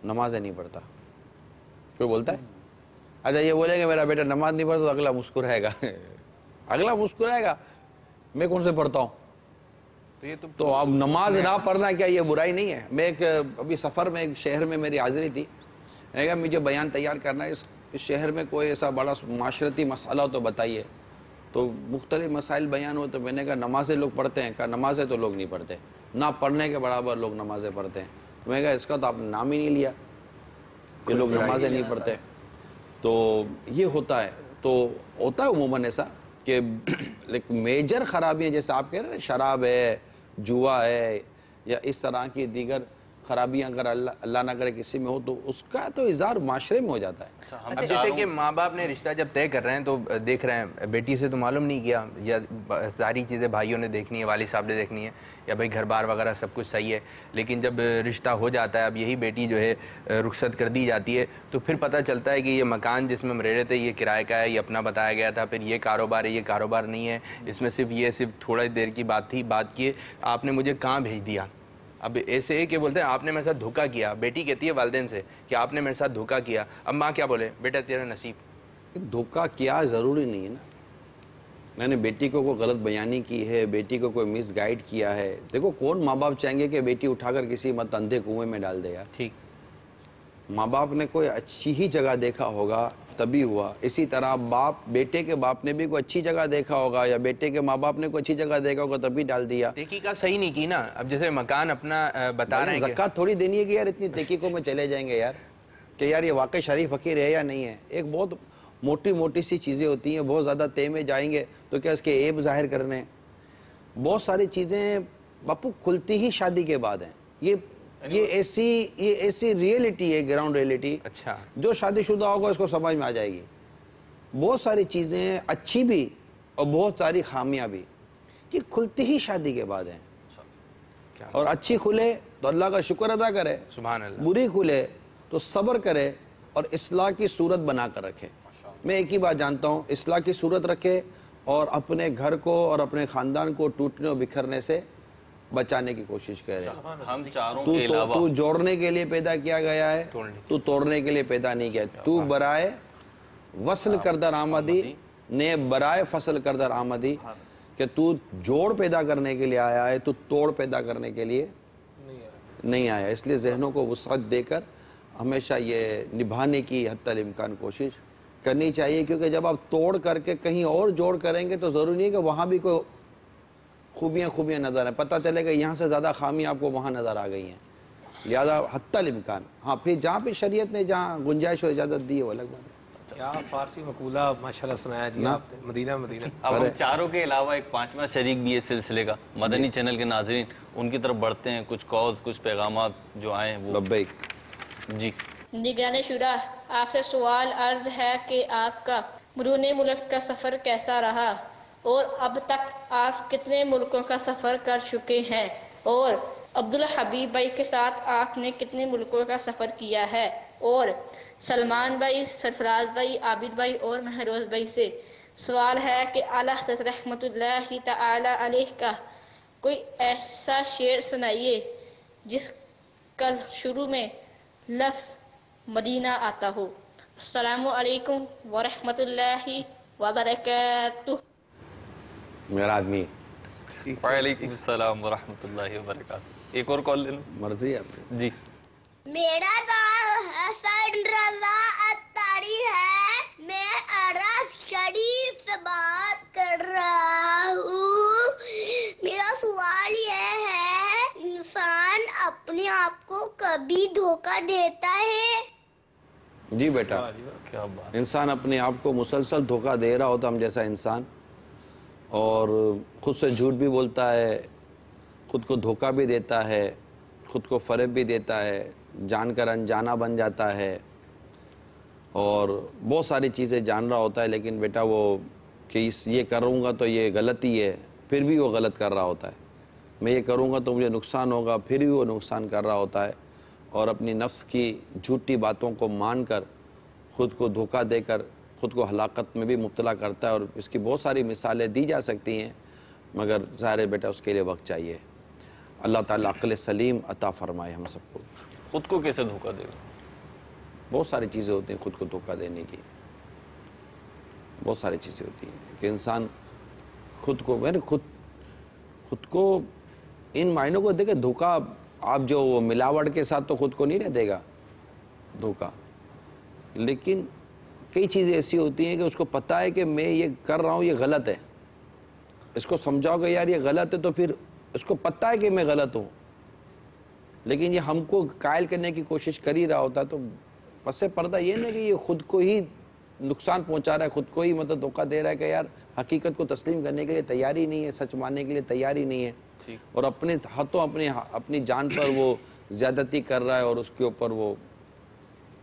نمازیں نہیں پڑھتا، کوئی بولتا ہے؟ اچھا یہ بولے کہ میرا بیٹا نماز نہیں پڑھتا تو اگلا مسکرائے گا، میں کون سے پڑھتا ہوں؟ تو اب نماز نہ پڑھنا کیا یہ برائی نہیں ہے؟ میں ابھی سفر میں ایک شہر میں میری حاضری تھی، میں نے کہا مجھے بیان تیار کرنا ہے، اس شہر میں کوئی ایسا بڑا معاشرتی مسئلہ تو بتائیے۔ تو مختلف مسائل بیان ہوئے، تو میں نے کہا نمازیں لوگ پڑھتے ہیں؟ کہا نمازیں تو لوگ نہیں پڑھتے، نہ پڑھنے کے برابر لوگ نمازیں پڑھتے ہیں۔ میں نے کہا اس کا تو آپ نے نام ہی نہیں لیا کہ لوگ نمازیں نہیں پڑھتے۔ تو یہ ہوتا ہے، تو ہوتا ہے عموماً ایسا کہ میجر خرابیاں جیسے آپ کہہ رہے ہیں شراب ہے، جوا ہے، یا اس طرح کی دیگر خرابیاں اگر اللہ نہ کرے کسی میں ہو تو اس کا تو اظہار معاشرے میں ہو جاتا ہے۔ اب جیسے کہ ماں باپ نے رشتہ جب طے کر رہے ہیں تو دیکھ رہے ہیں بیٹی سے تو معلوم نہیں کیا، یا ساری چیزیں بھائیوں نے دیکھنی ہے، والد صاحب نے دیکھنی ہے، یا بھائی گھر بار وغیرہ سب کچھ صحیح ہے، لیکن جب رشتہ ہو جاتا ہے، اب یہی بیٹی جو ہے رخصت کر دی جاتی ہے، تو پھر پتہ چلتا ہے کہ یہ مکان جس میں ہم رہ رہے تھے یہ کرائے کا ہے، یہ اپنا بتایا گیا تھا، پھر یہ کاروبار ہے، یہ کاروبار نہیں ہے، اس میں صرف تھوڑا دیر کی بات تھی، بات کیے آپ نے مجھے کہاں بھیج دیا۔ اب ایسے ہے کہ بولتے ہیں آپ نے میرے ساتھ دھوکہ کیا، بیٹی کہتی ہے والدین سے کہ آپ نے میرے ساتھ دھوکہ کیا، اب ماں کیا بولے؟ بیٹا تیرا نصیب۔ دھوکہ کیا ضروری نہیں ہے نا، میں نے بیٹی کو کوئی غلط بیانی کی ہے، بیٹی کو کوئی مس گائیڈ کیا ہے، دیکھو کون ماں باپ چاہیں گے کہ بیٹی اٹھا کر کسی مت اندھے کنویں میں ڈال دے یار۔ ٹھیک، ماں باپ نے کوئی اچھی ہی جگہ دیکھا ہوگا تبھی ہوا۔ اسی طرح بیٹے کے باپ نے بھی کوئی اچھی جگہ دیکھا ہوگا، یا بیٹے کے ماں باپ نے کوئی اچھی جگہ دیکھا ہوگا تبھی ڈال دیا۔ تحقیقات صحیح نہیں کی نا، اب جیسے مکان اپنا بتا رہے ہیں کہ زکوٰۃ تھوڑی دینی ہے کہ یار اتنی تحقیقوں میں چلے جائیں گے یار کہ یار یہ واقعی شریف فقیر ہے یا نہیں ہے۔ ایک بہت موٹی سی چیزیں ہوتی ہیں، بہت زیادہ تہ میں جائیں گے تو کیا اس کے عیب ظاہر کرنے ہیں؟ بہت ساری چیزیں باپو کھلتی ہی شادی کے بعد ہیں۔ یہ ایسی ریئلٹی ہے، گراؤنڈ ریئلٹی، اچھا جو شادی شدہ ہوگا اس کو سمجھ میں آ جائے گی۔ بہت ساری چیزیں اچھی بھی اور بہت ساری خامیاں بھی کہ کھلتی ہی شادی کے بعد ہیں، اور اچھی کھلے تو اللہ کا شکر ادا کرے، سبحان اللہ، بری کھلے تو صبر کرے اور اصلاح کی صورت بنا کر رکھے۔ میں ایک ہی بات جانتا ہوں، اصلاح کی صورت رکھے اور اپنے گھر کو اور اپنے خاندان کو ٹوٹنے اور بکھرنے سے بچانے کی کوشش کرے۔ ہم چاروں کے علاوہ تو جوڑنے کے لیے پیدا کیا گیا ہے، تو توڑنے کے لیے پیدا نہیں کیا۔ تو برائے وصل کردر آمدی نے برائے فصل کردر آمدی، کہ تو جوڑ پیدا کرنے کے لیے آیا ہے، تو توڑ پیدا کرنے کے لیے نہیں آیا۔ اس لیے ذہنوں کو وسعت دے کر ہمیشہ یہ نبھانے کی حتی الامکان کوشش کرنی چاہیے، کیونکہ جب آپ توڑ کر کے کہیں اور جوڑ کریں گے تو ضروری نہیں ہے کہ وہاں بھی کوئی خوبیاں نظر آئیں، پتہ چلے گا یہاں سے زیادہ خامیاں آپ کو وہاں نظر آ گئی ہیں۔ لہذا حتی الامکان، ہاں پھر جہاں پہ شریعت نے جہاں گنجائش و اجازت دی ہے وہ الگ بات ہے۔ کیا فارسی مقولہ ماشاءاللہ سنایا جی آپ نے، مدینہ۔ اب ہم چاروں کے علاوہ ایک پانچواں شریک بھی اس سلسلے کا، مدنی چینل کے ناظرین، ان کی طرف بڑھتے ہیں، کچھ کالز کچھ پیغامات جو آئے ہیں وہ۔ لبیک جی نگران شورا، آپ سے سوال عرض ہے کہ آپ کا بیرون ملک کا سفر کیسا رہا، اور اب تک آپ کتنے ملکوں کا سفر کر چکے ہیں، اور عبدالحبیب بھائی کے ساتھ آپ نے کتنے ملکوں کا سفر کیا ہے، اور سلمان بھائی، سرفراز بھائی، عابد بھائی اور مہروز بھائی سے سوال ہے کہ اعلیٰ حضرت رحمۃ اللہ تعالی علیہ کا کوئی ایسا شعر سنائیے جس کا شروع میں لفظ مدینہ آتا ہو۔ السلام علیکم ورحمۃ اللہ وبرکاتہ۔ میرا آدمی وعلیکم السلام ورحمۃ اللہ وبرکاتہ۔ ایک اور کال لے لوں؟ مرضی ہے آپ کی۔ جی میرا نام حسن رضا اتاری ہے، میں عرب شریف سے بات کر رہا ہوں۔ میرا سوال یہ ہے، انسان اپنے آپ کو کبھی دھوکہ دیتا ہے؟ جی بیٹا، کیا بات، انسان اپنے آپ کو مسلسل دھوکہ دے رہا ہوتا ہم جیسا انسان، اور خود سے جھوٹ بھی بولتا ہے، خود کو دھوکہ بھی دیتا ہے، خود کو فریب بھی دیتا ہے، جان کر انجانا بن جاتا ہے، اور بہت ساری چیزیں جان رہا ہوتا ہے، لیکن بیٹا وہ کہ یہ کروں گا تو یہ غلطی ہے، پھر بھی وہ غلط کر رہا ہوتا ہے، میں یہ کروں گا تو مجھے نقصان ہوگا، پھر بھی وہ نقصان کر رہا ہوتا ہے، اور اپنی نفس کی جھوٹی باتوں کو مان کر خود کو دھوکہ دے کر خود کو ہلاکت میں بھی مبتلا کرتا ہے، اور اس کی بہت ساری مثالیں دی جا سکتی ہیں، مگر ظاہر ہے بیٹا اس کے لیے وقت چاہیے۔ اللہ تعالیٰ عقل سلیم عطا فرمائے ہم سب کو۔ خود کو کیسے دھوکہ دے گا؟ بہت ساری چیزیں ہوتی ہیں خود کو دھوکہ دینے کی، بہت ساری چیزیں ہوتی ہیں کہ انسان خود کو ان معنوں کو دیکھے، دھوکہ آپ جو ملاوٹ کے ساتھ تو خود کو نہیں نہ دے گا دھوکہ، لیکن کئی چیزیں ایسی ہوتی ہیں کہ اس کو پتہ ہے کہ میں یہ کر رہا ہوں یہ غلط ہے، اس کو سمجھاؤ کہ یار یہ غلط ہے تو پھر اس کو پتہ ہے کہ میں غلط ہوں، لیکن یہ ہم کو قائل کرنے کی کوشش کر ہی رہا ہوتا ہے. تو پس پردہ یہ نہیں کہ یہ خود کو ہی نقصان پہنچا رہا ہے، خود کو ہی مطلب دھوکہ دے رہا ہے کہ یار حقیقت کو تسلیم کرنے کے لیے تیاری نہیں ہے، سچ ماننے کے لیے تیاری نہیں ہے، اور اپنے ہاتھوں اپنی جان پر وہ زیادتی کر رہا ہے اور اس کے اوپر وہ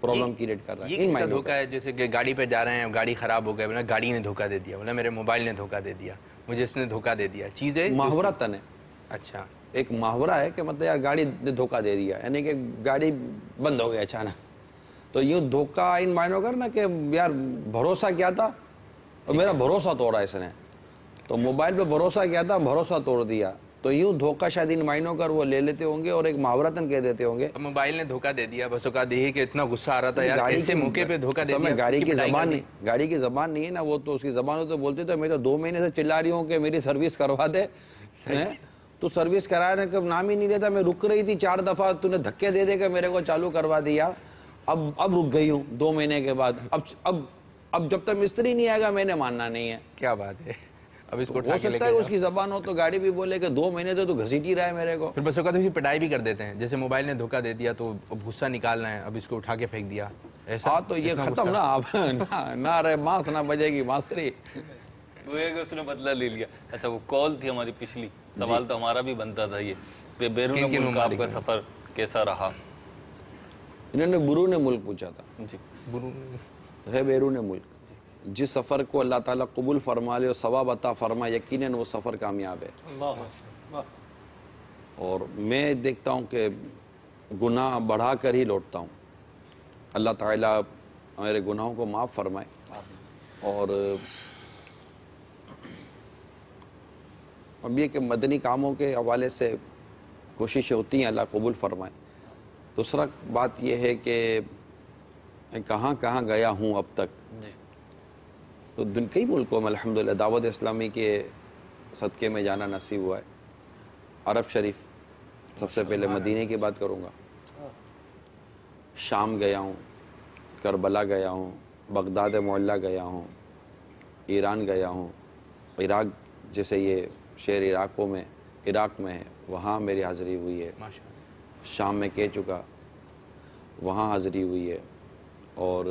پرابلم کریٹ کر رہا ہے. یہ کس کا دھوکہ ہے؟ جیسے کہ گاڑی پہ جا رہے ہیں، گاڑی خراب ہو گیا، بولا گاڑی نے دھوکہ دے دیا، بولا میرے موبائل نے دھوکہ دے دیا، مجھے اس نے دھوکہ دے دیا. چیزیں محاورہ تن ہے. اچھا، ایک محاورہ ہے کہ مطلب یار گاڑی نے دھوکہ دے دیا، یعنی کہ گاڑی بند ہو گیا اچانک. تو یوں دھوکہ ان معنوں کر نا کہ یار بھروسہ کیا تھا اور میرا بھروسہ توڑا اس نے، تو موبائل پہ بھروسہ کیا تھا، بھروسہ توڑ دیا. تو یوں دھوکہ شاید ان معنوں کر وہ لے لیتے ہوں گے اور ایک محاورتاً کہہ دیتے ہوں گے موبائل نے دھوکہ دے دیا. بس اوقات دیکھیے کہ اتنا غصہ آ رہا تھا یار ایسے موقع پہ دھوکہ دے دیا. گاڑی کی زبان نہیں ہے نا، وہ تو اس کی زبان ہو تو بولتے تو میں تو 2 مہینے سے چلا رہی ہوں کہ میری سروس کروا دے. تو سروس کرایا کہ نام ہی نہیں لیتا، میں رک رہی تھی 4 دفعہ، تو نے دھکے دے دے کہ میرے کو چالو کروا دیا. اب رک گئی ہوں 2 مہینے کے بعد. اب جب تک مستری نہیں آئے گا میں نے ماننا نہیں ہے. کیا بات ہے. اب اس کو ہو سکتا ہے اس کی زبان ہو تو گاڑی بھی بولے کہ 2 مہینے سے تو گھسیٹ ہی رہا ہے میرے کو. پھر بس اوقات پٹائی بھی کر دیتے ہیں، جیسے موبائل نے دھوکہ دے دیا تو اب غصہ نکالنا ہے، اب اس کو اٹھا کے پھینک دیا. ہاں تو یہ ختم نا، اب نہ رہے ماس نہ بجے گی ماسری. وہ ہے کہ اس نے بدلہ لے لیا. اچھا وہ کال تھی ہماری پچھلی، سوال تو ہمارا بھی بنتا تھا یہ کہ بیرون ملک آپ کا سفر کیسا رہا؟ انہوں نے بیرون ملک پوچھا تھا. جی ہے بیرون ملک. جس سفر کو اللہ تعالیٰ قبول فرما لے اور ثواب عطا فرما، یقیناً وہ سفر کامیاب ہے. اور میں دیکھتا ہوں کہ گناہ بڑھا کر ہی لوٹتا ہوں. اللہ تعالیٰ میرے گناہوں کو معاف فرمائے. اور اب یہ کہ مدنی کاموں کے حوالے سے کوششیں ہوتی ہیں، اللہ قبول فرمائے. دوسرا بات یہ ہے کہ میں کہاں کہاں گیا ہوں اب تک. تو کئی ملکوں میں الحمدللہ دعوت اسلامی کے صدقے میں جانا نصیب ہوا ہے. عرب شریف سب سے پہلے مدینے کی بات کروں گا. شام گیا ہوں، کربلا گیا ہوں، بغداد معلیٰ گیا ہوں، ایران گیا ہوں، عراق جیسے یہ شہر عراق میں ہے وہاں میری حاضری ہوئی ہے. شام میں کہہ چکا، وہاں حاضری ہوئی ہے. اور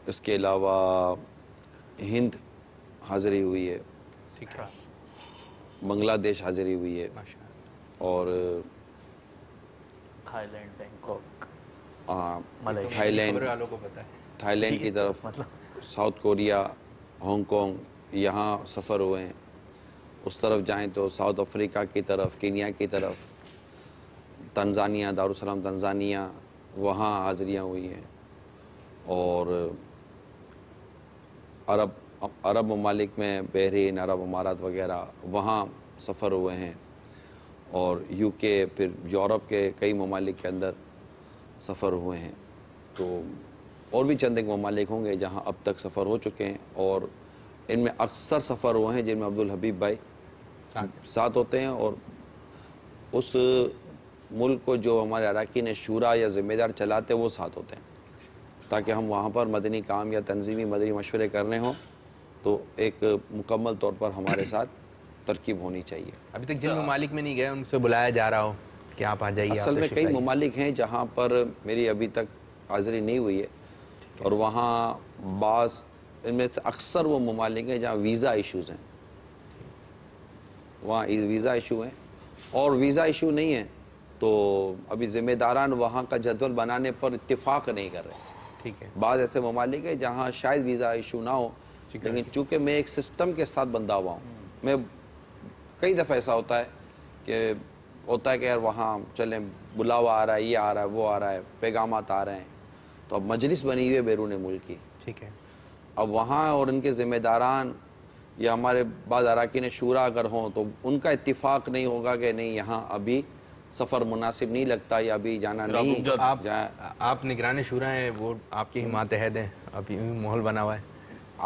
اس کے علاوہ ہند حاضری ہوئی ہے، بنگلہ دیش حاضری ہوئی ہے، اور تھائی لینڈ کی طرف، ساؤتھ کوریا، ہانگ کانگ یہاں سفر ہوئے ہیں. اس طرف جائیں تو ساؤتھ افریقہ کی طرف، کینیا کی طرف، تنزانیہ، دارالسلام تنزانیہ وہاں حاضریاں ہوئی ہیں. اور عرب ممالک میں بحرین، عرب امارات وغیرہ وہاں سفر ہوئے ہیں. اور یو کے، پھر یورپ کے کئی ممالک کے اندر سفر ہوئے ہیں. تو اور بھی چند ایک ممالک ہوں گے جہاں اب تک سفر ہو چکے ہیں، اور ان میں اکثر سفر ہوئے ہیں جن میں عبدالحبیب بھائی ساتھ ہوتے ہیں. اور اس ملک کو جو ہمارے اراکین شورا یا ذمہ دار چلاتے ہیں وہ ساتھ ہوتے ہیں، تاکہ ہم وہاں پر مدنی کام یا تنظیمی مدنی مشورے کرنے ہوں تو ایک مکمل طور پر ہمارے ساتھ ترکیب ہونی چاہیے. ابھی تک جن ممالک میں نہیں گئے ان سے بلایا جا رہا ہو کہ آپ آ جائیے. اصل میں کئی ممالک ہیں جہاں پر میری ابھی تک حاضری نہیں ہوئی ہے، اور وہاں بعض ان میں سے اکثر وہ ممالک ہیں جہاں ویزا ایشوز ہیں، وہاں ویزا ایشو ہیں. اور ویزا ایشو نہیں ہے تو ابھی ذمہ داران وہاں کا جدول بنانے پر اتفاق نہیں کر رہے. ٹھیک ہے. بعض ایسے ممالک ہیں جہاں شاید ویزا ایشو نہ ہو، لیکن چونکہ میں ایک سسٹم کے ساتھ بندھا ہوا ہوں. میں کئی دفعہ ایسا ہوتا ہے کہ یار وہاں چلیں بلاوا آ رہا ہے، یہ آ رہا ہے، وہ آ رہا ہے، پیغامات آ رہے ہیں، تو اب مجلس بنی ہوئی ہے بیرون ملک کی. ٹھیک ہے. اب وہاں اور ان کے ذمہ داران یا ہمارے بعض اراکین شورا اگر ہوں تو ان کا اتفاق نہیں ہوگا کہ نہیں یہاں ابھی سفر مناسب نہیں لگتا یا ابھی جانا نہیں. آپ نگران شورا ہیں، وہ آپ کی ماتحت ہیں، ابھی ماحول بنا ہوا ہے.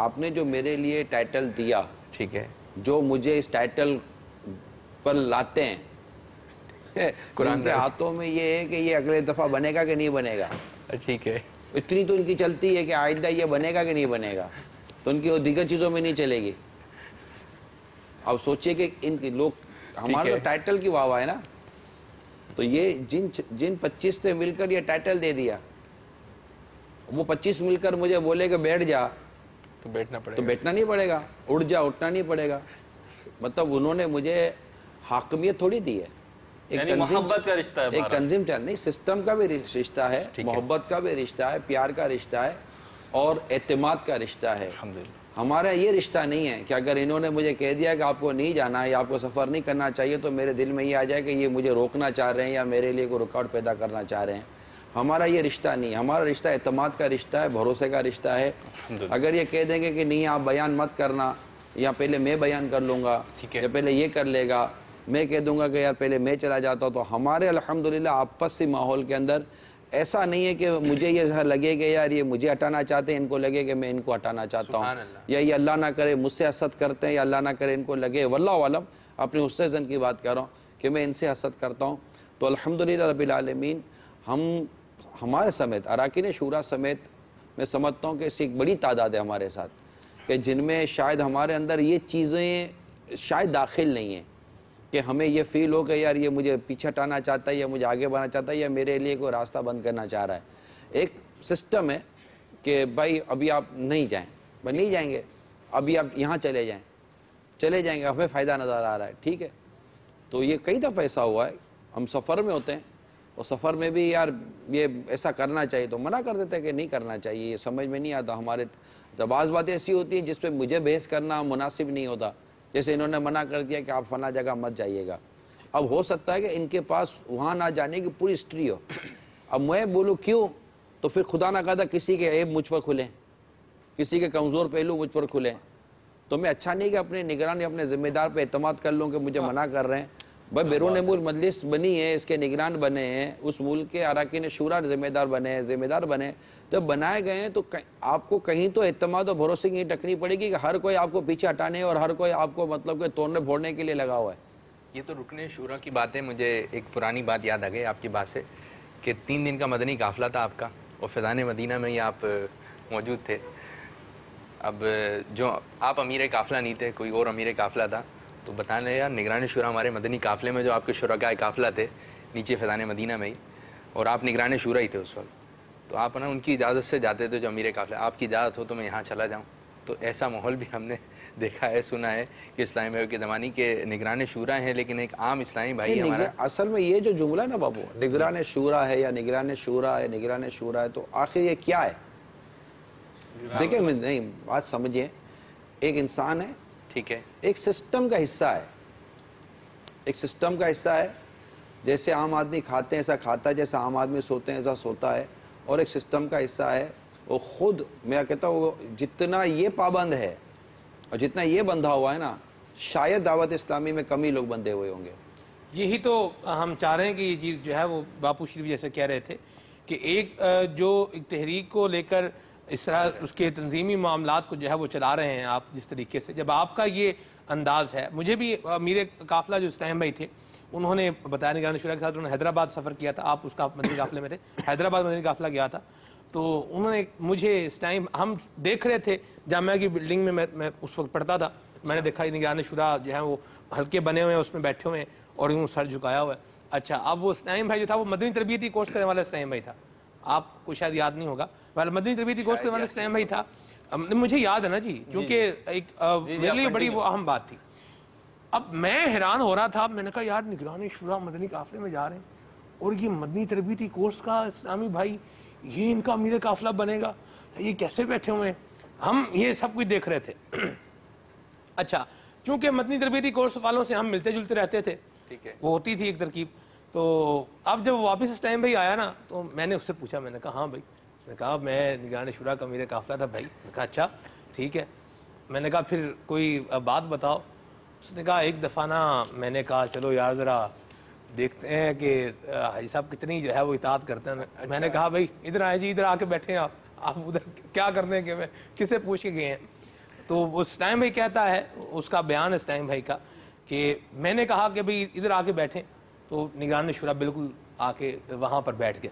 آپ نے جو میرے لیے ٹائٹل دیا، ٹھیک ہے، جو مجھے اس ٹائٹل پر لاتے ہیں، قرآن کے ہاتھوں میں یہ ہے کہ یہ اگلے دفعہ بنے گا کہ نہیں بنے گا. ٹھیک ہے. اتنی تو ان کی چلتی ہے کہ آئندہ یہ بنے گا کہ نہیں بنے گا، تو ان کی وہ دیگر چیزوں میں نہیں چلے گی. اب سوچئے کہ ان کے لوگ ہمارا تو ٹائٹل کی واہ ہے نا، تو یہ جن 25 نے مل کر یہ ٹائٹل دے دیا، وہ 25 مل کر مجھے بولے کہ بیٹھ جا تو بیٹھنا پڑے تو بیٹھنا نہیں پڑے گا، اٹھ جا اٹھنا نہیں پڑے گا. مطلب انہوں نے مجھے حاکمیت تھوڑی دی ہے. یعنی محبت کا رشتہ ہے، ایک تنظیم نہیں، سسٹم کا بھی رشتہ ہے، محبت کا بھی رشتہ ہے، پیار کا رشتہ ہے اور اعتماد کا رشتہ ہے. ہمارا یہ رشتہ نہیں ہے کہ اگر انہوں نے مجھے کہہ دیا کہ آپ کو نہیں جانا ہے یا آپ کو سفر نہیں کرنا چاہیے تو میرے دل میں یہ آ جائے کہ یہ مجھے روکنا چاہ رہے ہیں یا میرے لیے کوئی رکاوٹ پیدا کرنا چاہ رہے ہیں. ہمارا یہ رشتہ نہیں ہے. ہمارا رشتہ اعتماد کا رشتہ ہے، بھروسے کا رشتہ ہے. اگر یہ کہہ دیں گے کہ نہیں آپ بیان مت کرنا، یا پہلے میں بیان کر لوں گا یا پہلے یہ کر لے گا، میں کہہ دوں گا کہ یار پہلے میں چلا جاتا ہوں، تو ہمارے الحمدللہ آپسی ماحول کے اندر ایسا نہیں ہے کہ مجھے یہ لگے کہ یار یہ مجھے ہٹانا چاہتے ہیں، ان کو لگے کہ میں ان کو ہٹانا چاہتا ہوں، یا یہ اللہ نہ کرے مجھ سے حسد کرتے ہیں، یا اللہ نہ کرے ان کو لگے، واللہ عالم اپنے حسن زن کی بات کر رہا ہوں کہ میں ان سے حسد کرتا ہوں. تو الحمدللہ رب العالمین ہمارے سمیت اراکین شورا سمیت میں سمجھتا ہوں کہ اس ایک بڑی تعداد ہے ہمارے ساتھ کہ جن میں شاید ہمارے اندر یہ چیزیں شاید داخل نہیں ہیں کہ ہمیں یہ فیل ہو کہ یار یہ مجھے پیچھے ہٹانا چاہتا ہے یا مجھے آگے بڑھانا چاہتا ہے یا میرے لیے کوئی راستہ بند کرنا چاہ رہا ہے. ایک سسٹم ہے کہ بھائی ابھی آپ نہیں جائیں، بھائی نہیں جائیں گے، ابھی آپ یہاں چلے جائیں گے، ہمیں فائدہ نظر آ رہا ہے، ٹھیک ہے. تو یہ کئی دفعہ ایسا ہوا ہے، ہم سفر میں ہوتے ہیں اور سفر میں بھی یار یہ ایسا کرنا چاہیے تو منع کر دیتے ہیں کہ نہیں کرنا چاہیے، یہ سمجھ میں نہیں آتا. ہمارے تو بعض باتیں ایسی ہوتی ہیں جس پہ مجھے بحث کرنا مناسب نہیں ہوتا. جیسے انہوں نے منع کر دیا کہ آپ فلاں جگہ مت جائیے گا. اب ہو سکتا ہے کہ ان کے پاس وہاں نہ جانے کی پوری ہسٹری ہو. اب میں بولوں کیوں، تو پھر خدا نہ کہتا کسی کے عیب مجھ پر کھلیں، کسی کے کمزور پہلو مجھ پر کھلیں، تو میں اچھا نہیں کہ اپنے نگران یا اپنے ذمہ دار پہ اعتماد کر لوں کہ مجھے منع کر رہے ہیں. بھائی بیرون ملک مجلس بنی ہے، اس کے نگران بنے ہیں، اس ملک کے اراکین شورا ذمہ دار بنے، جب بنائے گئے ہیں تو آپ کو کہیں تو اعتماد اور بھروسے کی ٹکنی پڑے گی کہ ہر کوئی آپ کو پیچھے ہٹانے اور ہر کوئی آپ کو مطلب کہ توڑنے پھوڑنے کے لیے لگا ہوا ہے. یہ تو رکن شورا کی بات ہے. مجھے ایک پرانی بات یاد آ گئی آپ کی بات سے کہ 3 دن کا مدنی قافلہ تھا آپ کا اور فیضان مدینہ میں ہی آپ موجود تھے. اب جو آپ امیر قافلہ نہیں تھے، کوئی اور امیر قافلہ تھا، تو بتانے یار نگران شورا ہمارے مدنی قافلے میں جو آپ کے شرکاء قافلہ تھے نیچے فیضان مدینہ میں ہی، اور آپ نگران شورا ہی تھے اس وقت، تو آپ نا ان کی اجازت سے جاتے تھے جو امیر قافلہ، آپ کی اجازت ہو تو میں یہاں چلا جاؤں. تو ایسا ماحول بھی ہم نے دیکھا ہے، سنا ہے کہ اسلامی بھائی کے زمانے کے نگران شورا ہیں، لیکن ایک عام اسلامی بھائی ہمارا. اصل میں یہ جو جملہ ہے نا بابو، نگران شورا ہے یا نگران شورا ہے، نگران شورا ہے، تو آخر یہ کیا ہے؟ دیکھیں نہیں بات سمجھیں، ایک انسان ہے، ٹھیک ہے، ایک سسٹم کا حصہ ہے، ایک سسٹم کا حصہ ہے. جیسے عام آدمی کھاتے ہیں ایسا کھاتا ہے، جیسا عام آدمی سوتے ہیں ایسا سوتا ہے، اور ایک سسٹم کا حصہ ہے. وہ خود میں کہتا ہوں جتنا یہ پابند ہے اور جتنا یہ بندھا ہوا ہے نا، شاید دعوت اسلامی میں کم ہی لوگ بندھے ہوئے ہوں گے. یہی تو ہم چاہ رہے ہیں کہ یہ چیز جو ہے وہ باپو شریف جیسے کہہ رہے تھے کہ ایک جو ایک تحریک کو لے کر اس طرح اس کے تنظیمی معاملات کو جو ہے وہ چلا رہے ہیں آپ جس طریقے سے، جب آپ کا یہ انداز ہے. مجھے بھی امیر قافلہ جو اسلام بھائی تھے انہوں نے بتایا نگران شورا کے ساتھ، انہوں نے حیدرآباد سفر کیا تھا، آپ اس کا مدنی قافلے میں تھے، حیدرآباد مدنی قافلہ گیا تھا. تو انہوں نے مجھے اس ٹائم ہم دیکھ رہے تھے جامعہ کی بلڈنگ میں میں اس وقت پڑھتا تھا، میں نے دیکھا نگران شورا جو ہے وہ ہلکے بنے ہوئے ہیں، اس میں بیٹھے ہوئے ہیں اور یوں سر جھکایا ہوا ہے. اچھا اب وہ اسلام بھائی جو تھا وہ مدنی تربیتی کورس کرنے والا اسلام بھائی تھا، آپ کو شاید یاد نہیں ہوگا، مدنی تربیتی کورس کرنے والا اسلام بھائی تھا. مجھے یاد ہے نا جی، کیونکہ ایک میرے لیے بڑی وہ اہم بات تھی. اب میں حیران ہو رہا تھا، میں نے کہا یار نگران شورا مدنی قافلے میں جا رہے ہیں اور یہ مدنی تربیتی کورس کا اسلامی بھائی یہ ان کا امیر قافلہ بنے گا، یہ کیسے بیٹھے ہوئے ہیں. ہم یہ سب کچھ دیکھ رہے تھے. اچھا چونکہ مدنی تربیتی کورس والوں سے ہم ملتے جلتے رہتے تھے، وہ ہوتی تھی ایک ترکیب. تو اب جب واپس اس ٹائم بھائی آیا نا تو میں نے اس سے پوچھا، میں نے کہا ہاں بھائی، میں نے کہا میں نگران شورا کا امیر قافلہ تھا بھائی. میں نے کہا اچھا ٹھیک ہے. میں نے کہا پھر کوئی بات بتاؤ. اس نے کہا ایک دفعہ نا میں نے کہا چلو یار ذرا دیکھتے ہیں کہ حاجی صاحب کتنی جو ہے وہ اطاعت کرتے ہیں. میں نے کہا بھائی ادھر آئے جی، ادھر آ کے بیٹھے ہیں آپ ادھر کیا کرتے ہیں کہ میں کسے پوچھ کے گئے ہیں. تو اس ٹائم بھائی کہتا ہے، اس کا بیان اس ٹائم بھائی کا، کہ میں نے کہا کہ بھئی ادھر آ کے بیٹھیں، تو نگران شورا بالکل آ کے وہاں پر بیٹھ گئے.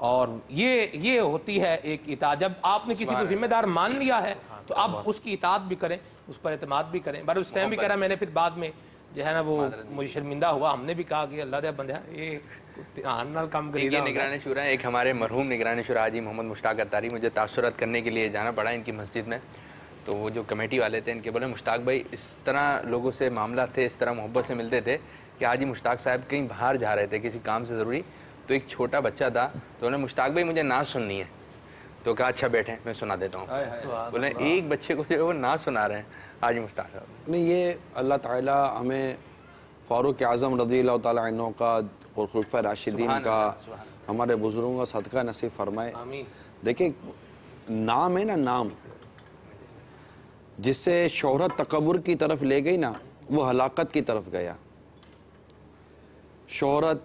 اور یہ ہوتی ہے ایک اطاعت. جب آپ نے کسی کو ذمہ دار مان لیا ہے تو اب اس کی اطاعت بھی کریں, اس پر اعتماد بھی کریں. بار اس ٹائم بھی کہہ رہا, میں نے پھر بعد میں جو ہے نا وہ مجھے شرمندہ ہوا, ہم نے بھی کہا کہ اللہ دے بندہ یہ آنال کام کریے. یہ نگران شورا ایک ہمارے مرحوم نگران شورا حاجی محمد مشتاق اتاری, مجھے تاثرات کرنے کے لیے جانا پڑا ان کی مسجد میں. تو وہ جو کمیٹی والے تھے ان کے بولے مشتاق بھائی اس طرح لوگوں سے معاملہ تھے, اس طرح محبت سے ملتے تھے کہ حاجی مشتاق صاحب کہیں باہر جا رہے تھے کسی کام سے ضروری, تو ایک چھوٹا بچہ تھا, تو انہوں نے مشتاق بھائی مجھے نعت سننی ہے. تو کہا اچھا بیٹھیں میں سنا دیتا ہوں. بولے ایک بچے کو جو وہ نعت سنا رہے ہیں حاجی مشتاق صاحب. نہیں, یہ اللہ تعالیٰ ہمیں فاروق اعظم رضی اللہ تعالیٰ عنہ کا اور خلفۂ راشدین کا, ہمارے بزرگوں کا صدقہ نصیب فرمائے. دیکھیں نام ہے نا, نام جس سے شہرت تکبر کی طرف لے گئی نا, وہ ہلاکت کی طرف گیا. شہرت,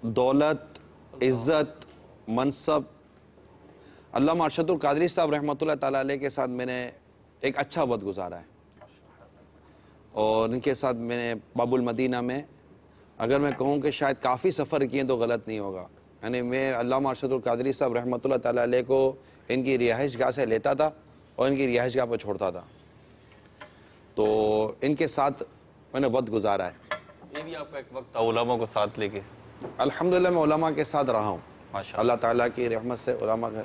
دولت, عزت, منصب. علامہ ارشد القادری صاحب رحمۃ اللہ تعالیٰ علیہ کے ساتھ میں نے ایک اچھا وقت گزارا ہے, اور ان کے ساتھ میں نے باب المدینہ میں, اگر میں کہوں کہ شاید کافی سفر کیے تو غلط نہیں ہوگا. یعنی میں علامہ ارشد القادری صاحب رحمۃ اللہ تعالیٰ علیہ کو ان کی رہائش گاہ سے لیتا تھا اور ان کی رہائش گاہ پہ چھوڑتا تھا. تو ان کے ساتھ میں نے وقت گزارا ہے. یہ بھی آپ کا ایک وقت تھا علماء کو ساتھ لے کے؟ الحمدللہ میں علماء کے ساتھ رہا ہوں, اللہ تعالیٰ کی رحمت سے علماء کے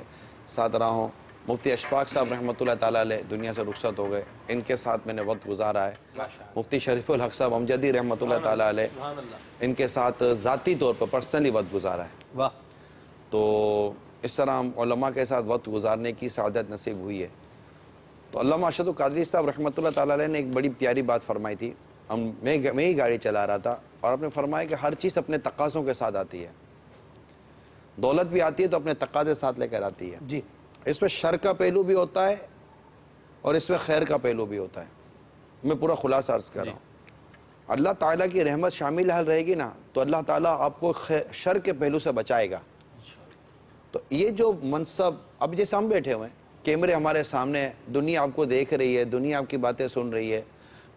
ساتھ رہا ہوں. مفتی اشفاق صاحب رحمۃ اللہ تعالیٰ علیہ دنیا سے رخصت ہو گئے, ان کے ساتھ میں نے وقت گزارا ہے. مفتی شریف الحق صاحب امجدی رحمۃ اللہ تعالیٰ علیہ, ان کے ساتھ ذاتی طور پر پرسنلی وقت گزارا ہے. تو اس طرح ہم علماء کے ساتھ وقت گزارنے کی سعادت نصیب ہوئی ہے. تو علامہ ارشد القادری صاحب رحمۃ اللہ تعالیٰ علیہ نے ایک بڑی پیاری بات فرمائی تھی. میں ہی گاڑی چلا رہا تھا اور آپ نے فرمایا کہ ہر چیز اپنے تقاضوں کے ساتھ آتی ہے. دولت بھی آتی ہے تو اپنے تقاضے ساتھ لے کر آتی ہے. جی, اس میں شر کا پہلو بھی ہوتا ہے اور اس میں خیر کا پہلو بھی ہوتا ہے. میں پورا خلاصہ عرض کر رہا ہوں. اللہ تعالیٰ کی رحمت شامل حال رہے گی نا تو اللہ تعالیٰ آپ کو شر کے پہلو سے بچائے گا. تو یہ جو منصب, اب جیسے ہم بیٹھے ہوئے ہیں, کیمرے ہمارے سامنے, دنیا آپ کو دیکھ رہی ہے, دنیا آپ کی باتیں سن رہی ہے,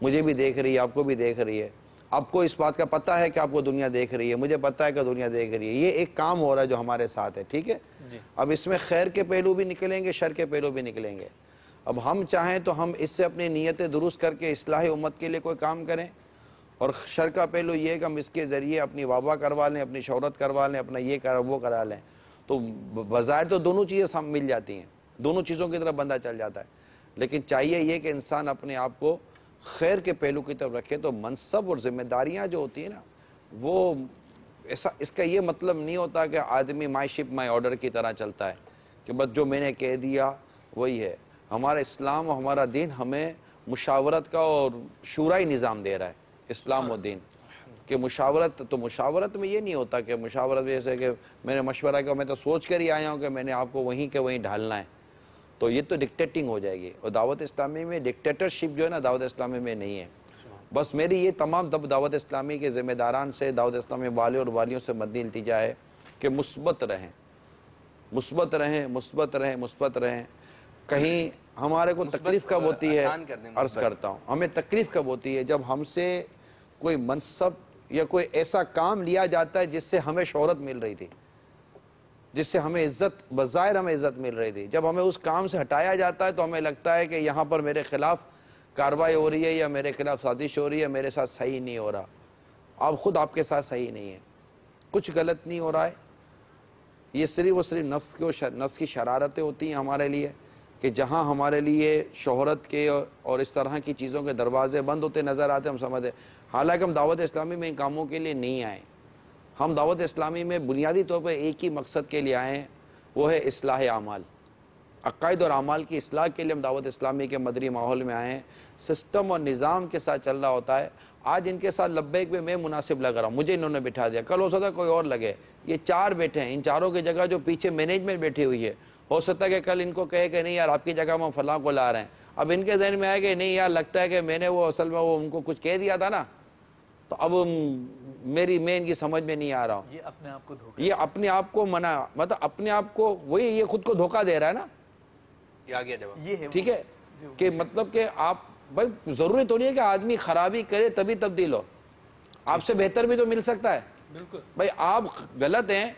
مجھے بھی دیکھ رہی ہے, آپ کو بھی دیکھ رہی ہے. آپ کو اس بات کا پتہ ہے کہ آپ کو دنیا دیکھ رہی ہے, مجھے پتہ ہے کہ دنیا دیکھ رہی ہے. یہ ایک کام ہو رہا ہے جو ہمارے ساتھ ہے, ٹھیک ہے. اب اس میں خیر کے پہلو بھی نکلیں گے, شر کے پہلو بھی نکلیں گے. اب ہم چاہیں تو ہم اس سے اپنی نیتیں درست کر کے اصلاح امت کے لیے کوئی کام کریں, اور شر کا پہلو یہ ہے کہ ہم اس کے ذریعے اپنی وابا کروا لیں, اپنی شہرت کروا لیں, اپنا یہ وہ کرا لیں. تو بظاہر تو دونوں چیزیں مل جاتی ہیں, دونوں چیزوں کی طرف بندہ چل جاتا ہے. لیکن چاہیے یہ کہ انسان اپنے آپ کو خیر کے پہلو کی طرف رکھے. تو منصب اور ذمہ داریاں جو ہوتی ہیں نا, وہ ایسا, اس کا یہ مطلب نہیں ہوتا کہ آدمی مائی شپ مائی آرڈر کی طرح چلتا ہے کہ بس جو میں نے کہہ دیا وہی ہے. ہمارا اسلام اور ہمارا دین ہمیں مشاورت کا اور شورائی نظام دے رہا ہے, اسلام و دین. کہ مشاورت, تو مشاورت میں یہ نہیں ہوتا کہ مشاورت جیسے کہ میں نے مشورہ کیا, میں تو سوچ کر ہی آیا ہوں کہ میں نے آپ کو وہیں کے وہیں ڈھالنا ہے. تو یہ تو ڈکٹیٹنگ ہو جائے گی. اور دعوت اسلامی میں ڈکٹیٹرشپ جو ہے نا, دعوت اسلامی میں نہیں ہے. بس میری یہ تمام دعوت اسلامی کے ذمہ داران سے, دعوت اسلامی والے اور والیوں سے مدنی التجا ہے کہ مثبت رہیں, مثبت رہیں, مثبت رہیں, مثبت رہیں. کہیں ہمارے کو تکلیف کب ہوتی ہے, عرض کرتا ہوں, ہمیں تکلیف کب ہوتی ہے جب ہم سے کوئی منصب یا کوئی ایسا کام لیا جاتا ہے جس سے ہمیں شہرت مل رہی تھی, جس سے ہمیں عزت, بظاہر ہمیں عزت مل رہی تھی. جب ہمیں اس کام سے ہٹایا جاتا ہے تو ہمیں لگتا ہے کہ یہاں پر میرے خلاف کارروائی ہو رہی ہے یا میرے خلاف سازش ہو رہی ہے, میرے ساتھ صحیح نہیں ہو رہا. آپ خود آپ کے ساتھ صحیح نہیں ہے, کچھ غلط نہیں ہو رہا ہے. یہ صرف اور صرف نفس کی شرارتیں ہوتی ہیں ہمارے لیے, کہ جہاں ہمارے لیے شہرت کے اور اس طرح کی چیزوں کے دروازے بند ہوتے نظر آتے ہم سمجھتے. حالانکہ ہم دعوت اسلامی میں ان کاموں کے لیے نہیں آئے. ہم دعوت اسلامی میں بنیادی طور پر ایک ہی مقصد کے لیے آئے ہیں, وہ ہے اصلاح اعمال, عقائد اور اعمال کی اصلاح کے لیے ہم دعوت اسلامی کے مدری ماحول میں آئے ہیں. سسٹم اور نظام کے ساتھ چل رہا ہوتا ہے. آج ان کے ساتھ لبیک میں مناسب لگ رہا ہوں, مجھے انہوں نے بٹھا دیا, کل ہو سکتا ہے کوئی اور لگے. یہ 4 بیٹھے ہیں, ان چاروں کی جگہ جو پیچھے مینجمنٹ بیٹھی ہوئی ہے, ہو سکتا ہے کہ کل ان کو کہے کہ نہیں یار آپ کی جگہ میں فلاں کو لا رہے ہیں. اب ان کے ذہن میں آئے کہ نہیں یار لگتا ہے کہ میں نے وہ اصل میں وہ ان کو کچھ کہہ دیا تھا نا, تو اب میں ان کی سمجھ میں نہیں آ رہا ہوں. یہ اپنے آپ کو دھوکہ, یہ اپنے آپ کو منع, مطلب اپنے آپ کو وہی, یہ خود کو دھوکہ دے رہا ہے نا. یہ ہے ٹھیک ہے کہ مطلب کہ آپ بھائی ضروری تو نہیں ہے کہ آدمی خرابی کرے تبھی تبدیل ہو, آپ سے بہتر بھی تو مل سکتا ہے. بالکل بھائی آپ غلط ہیں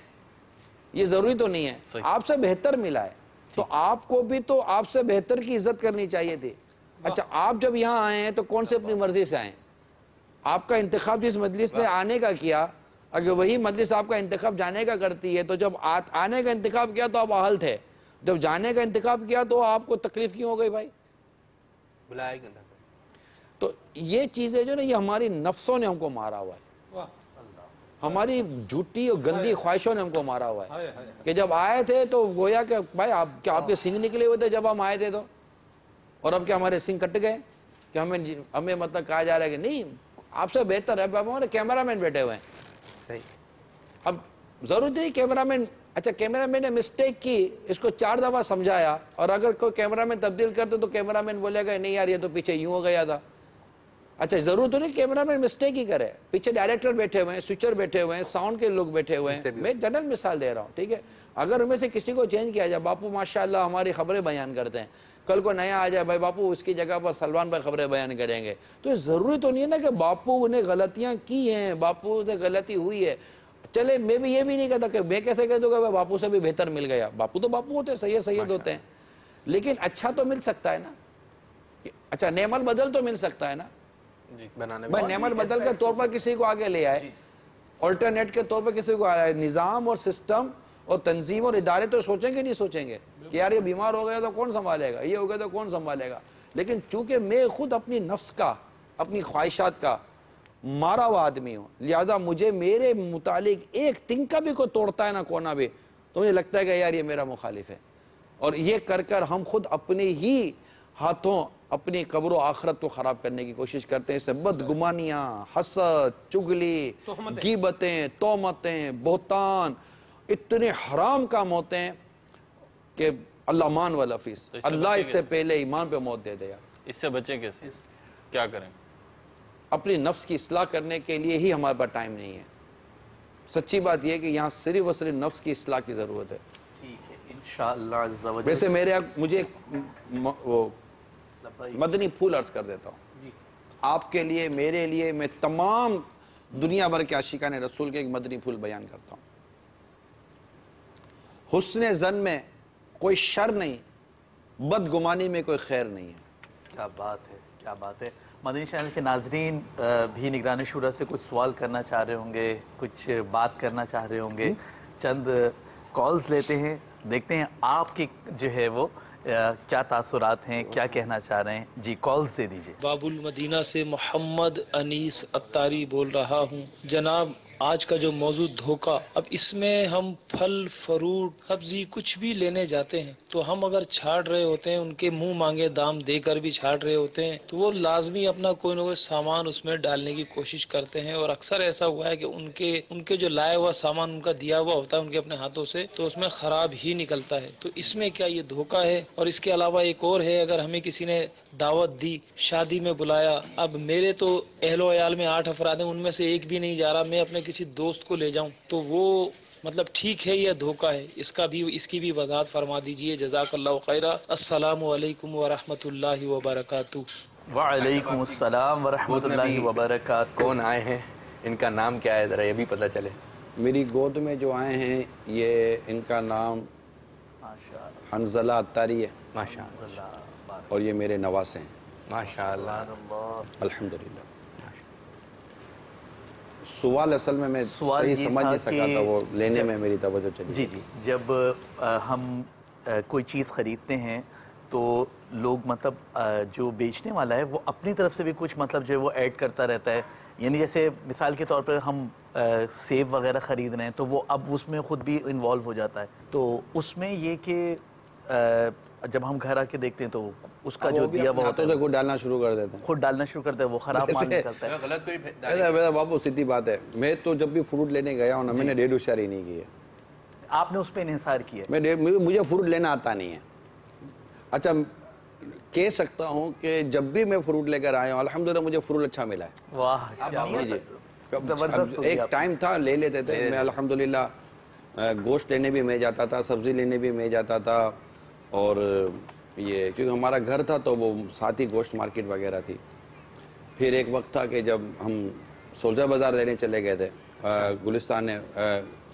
یہ ضروری تو نہیں ہے. آپ سے بہتر ملا ہے تو آپ کو بھی تو آپ سے بہتر کی عزت کرنی چاہیے تھی. اچھا آپ جب یہاں آئے ہیں تو کون سے اپنی مرضی سے آئے ہیں؟ آپ کا انتخاب جس مجلس نے آنے کا کیا، اگر وہی مجلس آپ کا انتخاب جانے کا کرتی ہے تو جب آنے کا انتخاب کیا تو آپ اہل تھے، جب جانے کا انتخاب کیا تو آپ کو تکلیف کیوں ہو گئی بھائی؟ بلایا کیوں تھا؟ تو یہ چیزیں جو نا یہ ہماری نفسوں نے ہم کو مارا ہوا ہے، ہماری جھوٹی اور گندی خواہشوں نے ہم کو مارا ہوا ہے کہ جب آئے تھے تو گویا کہ بھائی آپ کے سنگ نکلے ہوئے تھے جب ہم آئے تھے تو، اور اب کیا ہمارے سنگ کٹ گئے کہ ہمیں مطلب کہا جا رہا ہے کہ نہیں آپ سے بہتر ہے. ہمارے کیمرہ مین بیٹھے ہوئے ہیں. صحیح. اب ضرورت ہے کیمرہ مین، اچھا کیمرہ مین نے مسٹیک کی، اس کو 4 دفعہ سمجھایا، اور اگر کوئی کیمرہ مین تبدیل کرتے تو کیمرہ مین بولے گا نہیں یار یہ تو پیچھے یوں ہو گیا تھا. اچھا ضرورت تو نہیں کیمرہ مین مسٹیک ہی کرے، پیچھے ڈائریکٹر بیٹھے ہوئے ہیں، سوئچر بیٹھے ہوئے ہیں، ساؤنڈ کے لوگ بیٹھے ہوئے ہیں. میں جنرل مثال دے رہا ہوں، ٹھیک ہے. اگر ان میں سے کسی کو چینج کیا جائے، باپو ماشاءاللہ ہماری خبریں بیان کرتے ہیں، کل کو نیا آ جائے بھائی باپو اس کی جگہ پر سلمان بھائی خبریں بیان کریں گے، تو یہ ضروری تو نہیں ہے نا کہ باپو نے غلطیاں کی ہیں، باپو نے غلطی ہوئی ہے. چلے میں بھی یہ بھی نہیں کہتا کہ میں کیسے کہہ دوں کہ باپو سے بھی بہتر مل گیا. باپو تو باپو ہوتے ہیں، سید سید ہوتے ہیں، لیکن اچھا تو مل سکتا ہے نا. اچھا نعم البدل تو مل سکتا ہے نا. بھائی نعم البدل کے طور پر کسی کو آگے لے آئے، آلٹرنیٹ کے طور پر کسی کو آئے. نظام اور سسٹم اور تنظیم اور ادارے تو سوچیں گے نہیں سوچیں گے کہ یار یہ بیمار ہو گیا تو کون سنبھالے گا، یہ ہو گیا تو کون سنبھالے گا. لیکن چونکہ میں خود اپنی نفس کا، اپنی خواہشات کا مارا ہوا آدمی ہوں، لہذا مجھے میرے متعلق ایک تنکا بھی کوئی توڑتا ہے نا کونا بھی تو مجھے لگتا ہے کہ یار یہ میرا مخالف ہے. اور یہ کر ہم خود اپنے ہی ہاتھوں اپنی قبر و آخرت کو خراب کرنے کی کوشش کرتے ہیں. اس سے بدگمانیاں، حسد، چگلی، غیبتیں، تہمتیں، بہتان اتنے حرام کام ہوتے ہیں کہ اللہ مان والافیس، اللہ اس سے پہلے ایمان پہ موت دے دیا. اس سے بچیں کیسے، کیا کریں؟ اپنی نفس کی اصلاح کرنے کے لیے ہی ہمارے پاس ٹائم نہیں ہے. سچی بات یہ ہے کہ یہاں صرف اور صرف نفس کی اصلاح کی ضرورت ہے. ٹھیک ہے انشاءاللہ عز و جل. ویسے مجھے وہ مدنی پھول عرض کر دیتا ہوں آپ کے لیے، میرے لیے، میں تمام دنیا بھر کے عاشقان رسول کے ایک مدنی پھول بیان کرتا ہوں. حسن ظن میں کوئی شر نہیں، بدگمانی میں کوئی خیر نہیں ہے. کیا بات ہے، کیا بات ہے. مدنی چینل کے ناظرین بھی نگران شورا سے کچھ سوال کرنا چاہ رہے ہوں گے، کچھ بات کرنا چاہ رہے ہوں گے. چند کالز لیتے ہیں، دیکھتے ہیں آپ کی جو ہے وہ کیا تاثرات ہیں، کیا کہنا چاہ رہے ہیں. جی کالز دے دیجئے. باب المدینہ سے محمد انیس اتاری بول رہا ہوں. جناب آج کا جو موضوع دھوکہ، اب اس میں ہم پھل فروٹ سبزی کچھ بھی لینے جاتے ہیں تو ہم اگر چھاڑ رہے ہوتے ہیں، ان کے منہ مانگے دام دے کر بھی چھاڑ رہے ہوتے ہیں تو وہ لازمی اپنا کوئی نہ کوئی سامان اس میں ڈالنے کی کوشش کرتے ہیں. اور اکثر ایسا ہوا ہے کہ ان کے جو لایا ہوا سامان ان کا دیا ہوا ہوتا ہے ان کے اپنے ہاتھوں سے، تو اس میں خراب ہی نکلتا ہے. تو اس میں کیا یہ دھوکہ ہے؟ اور اس کے علاوہ ایک اور ہے، اگر ہمیں کسی نے دعوت دی، شادی میں بلایا، اب میرے تو اہل و عیال میں 8 افراد ہیں، ان میں سے ایک بھی نہیں جا رہا، میں اپنے کسی دوست کو لے جاؤں تو وہ مطلب ٹھیک ہے یا دھوکہ ہے؟ اس کی بھی وضاحت فرما دیجئے. جزاک اللہ خیرہ. السلام علیکم ورحمۃ اللہ وبرکاتہ. وعلیکم السلام ورحمۃ اللہ وبرکاتہ. کون آئے ہیں، ان کا نام کیا ہے، ذرا یہ بھی پتہ چلے. میری گود میں جو آئے ہیں یہ ان کا نام حنظلہ اتاری ہے ماشاءاللہ، اور یہ میرے نواسے ہیں ماشاءاللہ. الحمدللہ. سوال اصل میں صحیح سمجھ نہیں سکا تھا، وہ لینے میں میری توجہ چلی. جی جب ہم کوئی چیز خریدتے ہیں تو لوگ مطلب جو بیچنے والا ہے وہ اپنی طرف سے بھی کچھ مطلب جو ہے وہ ایڈ کرتا رہتا ہے. یعنی جیسے مثال کے طور پر ہم سیب وغیرہ خرید رہے ہیں تو وہ اب اس میں خود بھی انوالو ہو جاتا ہے. تو اس میں یہ کہ جب ہم گھر آ کے دیکھتے ہیں تو اس کا جو دیا ہوا ہوتا ہے خود ڈالنا شروع کر دیتے ہیں، خود ڈالنا شروع کرتے ہیں، وہ خراب مال نکلتا ہے. بابو سیدھی بات ہے، میں تو جب بھی فروٹ لینے گیا ہوں نا، میں نے ریڈ ہوشیاری نہیں کی ہے. آپ نے اس پہ انحصار کیا؟ مجھے فروٹ لینا آتا نہیں ہے. اچھا کہہ سکتا ہوں کہ جب بھی میں فروٹ لے کر آیا ہوں الحمدللہ مجھے فروٹ اچھا ملا ہے. واہ، ایک ٹائم تھا لے لیتے تھے، میں الحمدللہ گوشت لینے بھی میں جاتا تھا، سبزی لینے بھی میں جاتا تھا. اور یہ کیونکہ ہمارا گھر تھا تو وہ ساتھ ہی گوشت مارکیٹ وغیرہ تھی. پھر ایک وقت تھا کہ جب ہم سولجر بازار لینے چلے گئے تھے، گلستان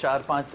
4-5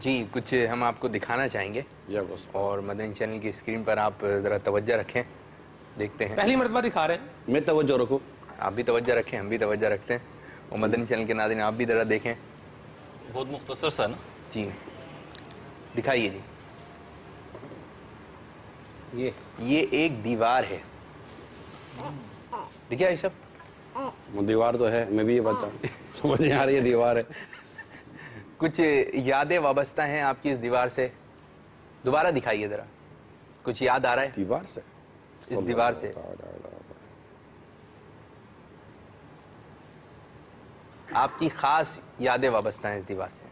جی کچھ ہم آپ کو دکھانا چاہیں گے اور مدنی چینل کی اسکرین پر آپ ذرا توجہ رکھیں, دیکھتے ہیں. پہلی مرتبہ دکھا رہے ہیں, میں توجہ رکھوں, آپ بھی توجہ رکھیں, ہم بھی توجہ رکھتے ہیں, اور مدنی چینل کے ناظرین آپ بھی ذرا دیکھیں. بہت مختصر سا نا. جی دکھائیے. جی یہ ایک دیوار ہے, دیکھا یہ سب دیوار تو ہے, میں بھی یہ بتاؤں سمجھ نہیں آ رہی ہے دیوار ہے. کچھ یادیں وابستہ ہیں آپ کی اس دیوار سے, دوبارہ دکھائیے ذرا, کچھ یاد آ رہا ہے دیوار سے, اس دیوار سے؟ آپ کی خاص یادیں وابستہ ہیں اس دیوار سے.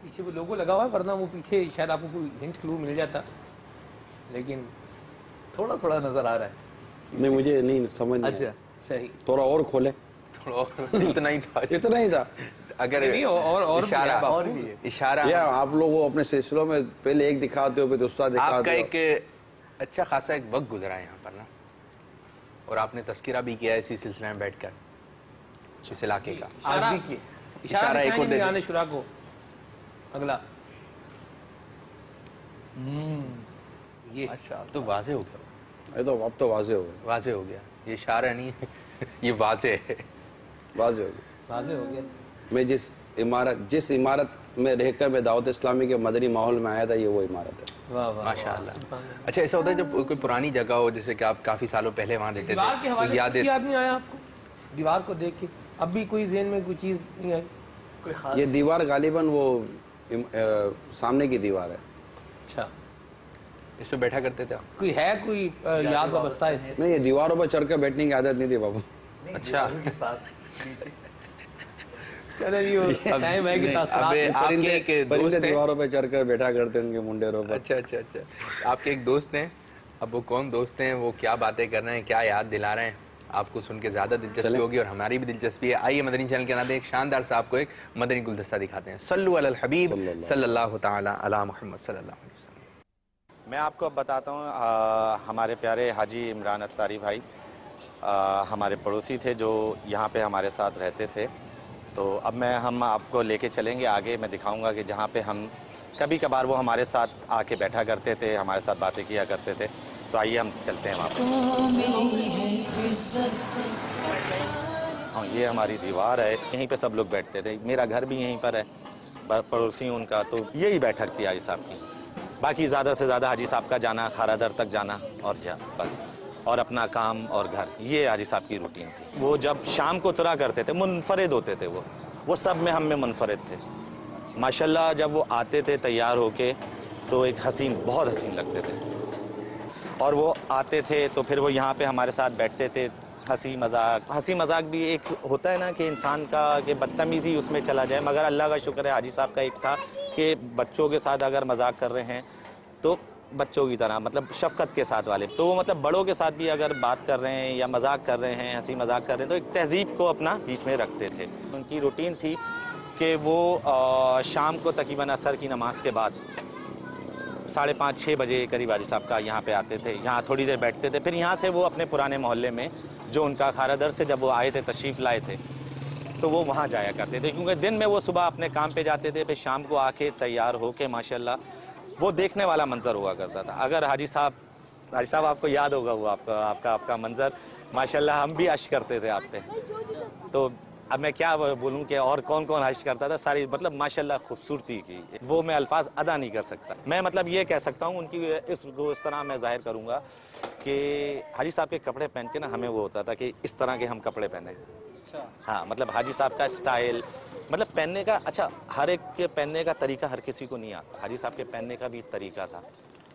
پیچھے وہ لوگو لگا ہوا ہے, ورنہ وہ پیچھے شاید آپ کو کوئی ہنٹ کلو مل جاتا, لیکن تھوڑا تھوڑا نظر آ رہا ہے. نہیں مجھے نہیں سمجھ نہیں. اچھا صحیح, تھوڑا اور کھولے. اتنا ہی تھا, اتنا ہی تھا. اگر اشارہ یا آپ لوگ وہ اپنے سلسلوں میں پہلے ایک دکھاتے ہو پھر دوسرا دکھاتے ہو. آپ کا ایک اچھا خاصا ایک وقت گزرا ہے یہاں پر نا, اور آپ نے تذکرہ بھی کیا ہے اسی سلسلے میں بیٹھ کر اس علاقے کا. آج بھی کیے اشارہ ایک اور دے شورا کو. اگلا یہ تو واضح ہو گیا, یہ تو اب تو واضح ہو گیا. واضح ہو گیا, یہ اشارہ نہیں ہے, یہ واضح ہے, واضح ہو گیا. واضح ہو گیا. میں جس عمارت میں رہ کر میں دعوت اسلامی کے مدنی ماحول میں آیا تھا, یہ وہ عمارت ہے. واہ واہ ماشاء اللہ. اچھا ایسا ہوتا ہے جب کوئی پرانی جگہ ہو, جیسے کہ آپ کافی سالوں پہلے وہاں رہتے دیوار کے تھے, حوالے یاد سے یاد نہیں آیا آپ کو؟ دیوار کو دیکھ کے اب بھی کوئی ذہن میں کوئی چیز نہیں آئی, کوئی خاص؟ یہ دیوار غالباً وہ سامنے کی دیوار ہے. اچھا, اس پہ بیٹھا کرتے تھے آپ؟ کوئی ہے کوئی یاد وابستہ ہے اس سے؟ نہیں, یہ دیواروں پر چڑھ کر بیٹھنے کی عادت نہیں تھی بابو. اچھا ٹائم ہے کہ آپ کے ایک دوست ہیں دیواروں پہ چڑھ کر بیٹھا کرتے ہیں ان کے منڈیروں پر. اچھا اچھا اچھا, آپ کے ایک دوست ہیں, اب وہ کون دوست ہیں, وہ کیا باتیں کر رہے ہیں, کیا یاد دلا رہے ہیں, آپ کو سن کے زیادہ دلچسپی ہوگی اور ہماری بھی دلچسپی ہے. آئیے مدنی چینل کے ناظرین ایک شاندار سے آپ کو ایک مدنی گلدستہ دکھاتے ہیں. صلو علی الحبیب صلی اللہ تعالی علی محمد صلی اللہ علیہ وسلم. میں آپ کو اب بتاتا ہوں, ہمارے پیارے حاجی عمران اتاری بھائی ہمارے پڑوسی تھے جو یہاں پہ ہمارے ساتھ رہتے تھے. تو اب ہم آپ کو لے کے چلیں گے آگے, میں دکھاؤں گا کہ جہاں پہ ہم کبھی کبھار وہ ہمارے ساتھ آ کے بیٹھا کرتے تھے, ہمارے ساتھ باتیں کیا کرتے تھے. تو آئیے ہم چلتے ہیں وہاں پہ. ہاں یہ ہماری دیوار ہے, یہیں پہ سب لوگ بیٹھتے تھے, میرا گھر بھی یہیں پر ہے, پڑوسی ان کا, تو یہی بیٹھک تھی حاجی صاحب کی. باقی زیادہ سے زیادہ حاجی صاحب کا جانا, کھارا در تک جانا اور کیا بس, اور اپنا کام اور گھر, یہ حاجی صاحب کی روٹین تھی. وہ جب شام کو اترا کرتے تھے, منفرد ہوتے تھے وہ سب میں ہم میں منفرد تھے ماشاءاللہ. جب وہ آتے تھے تیار ہو کے تو ایک حسین, بہت حسین لگتے تھے, اور وہ آتے تھے تو پھر وہ یہاں پہ ہمارے ساتھ بیٹھتے تھے. ہنسی مذاق بھی ایک ہوتا ہے نا کہ انسان کا کہ بدتمیزی اس میں چلا جائے, مگر اللہ کا شکر ہے حاجی صاحب کا ایک تھا کہ بچوں کے ساتھ اگر مذاق کر رہے ہیں تو بچوں کی طرح, مطلب شفقت کے ساتھ والے, تو وہ مطلب بڑوں کے ساتھ بھی اگر بات کر رہے ہیں یا مذاق کر رہے ہیں, ہنسی مذاق کر رہے ہیں, تو ایک تہذیب کو اپنا بیچ میں رکھتے تھے. ان کی روٹین تھی کہ وہ شام کو تقریباً عصر کی نماز کے بعد 5:30-6 بجے قریب حاجی صاحب کا یہاں پہ آتے تھے, یہاں تھوڑی دیر بیٹھتے تھے, پھر یہاں سے وہ اپنے پرانے محلے میں جو ان کا کھارا در سے جب وہ آئے تھے, تشریف لائے تھے, تو وہ وہاں جایا کرتے تھے, کیونکہ دن میں وہ صبح اپنے کام پہ جاتے تھے, پھر شام کو آ کے تیار ہو کے ماشاءاللہ وہ دیکھنے والا منظر ہوا کرتا تھا. اگر حاجی صاحب آپ کو یاد ہوگا وہ آپ کا منظر, ماشاءاللہ ہم بھی عشق کرتے تھے آپ پہ. تو اب میں کیا بولوں کہ اور کون کون عشق کرتا تھا, ساری مطلب ماشاءاللہ خوبصورتی کی وہ میں الفاظ ادا نہیں کر سکتا. میں مطلب یہ کہہ سکتا ہوں ان کی اس طرح میں ظاہر کروں گا کہ حاجی صاحب کے کپڑے پہن کے نا ہمیں وہ ہوتا تھا کہ اس طرح کے ہم کپڑے پہنے. ہاں مطلب حاجی صاحب کا اسٹائل, مطلب پہننے کا, اچھا ہر ایک کے پہننے کا طریقہ ہر کسی کو نہیں آتا, حاجی صاحب کے پہننے کا بھی طریقہ تھا.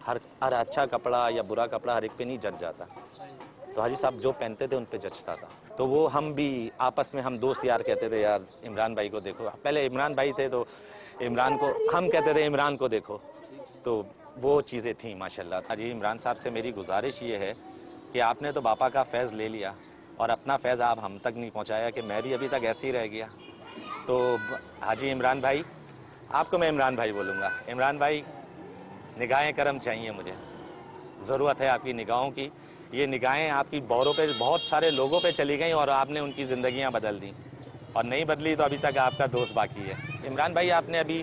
ہر اچھا کپڑا یا برا کپڑا ہر ایک پہ نہیں جچ جاتا, تو حاجی صاحب جو پہنتے تھے ان پہ جچتا تھا. تو وہ ہم بھی آپس میں ہم دوست یار کہتے تھے یار عمران بھائی کو دیکھو, پہلے عمران بھائی تھے تو عمران کو ہم کہتے تھے عمران کو دیکھو. تو وہ چیزیں تھیں ماشاءاللہ. حاجی عمران صاحب سے میری گزارش یہ ہے کہ آپ نے تو باپا کا فیض لے لیا اور اپنا فیض آپ ہم تک نہیں پہنچایا, کہ میں بھی ابھی تک ایسے ہی رہ گیا. تو حاجی عمران بھائی, آپ کو میں عمران بھائی بولوں گا, عمران بھائی نگاہیں کرم چاہیے مجھے, ضرورت ہے آپ کی نگاہوں کی. یہ نگاہیں آپ کی بوروں پہ بہت سارے لوگوں پہ چلی گئیں اور آپ نے ان کی زندگیاں بدل دیں, اور نہیں بدلی تو ابھی تک آپ کا دوست باقی ہے. عمران بھائی آپ نے ابھی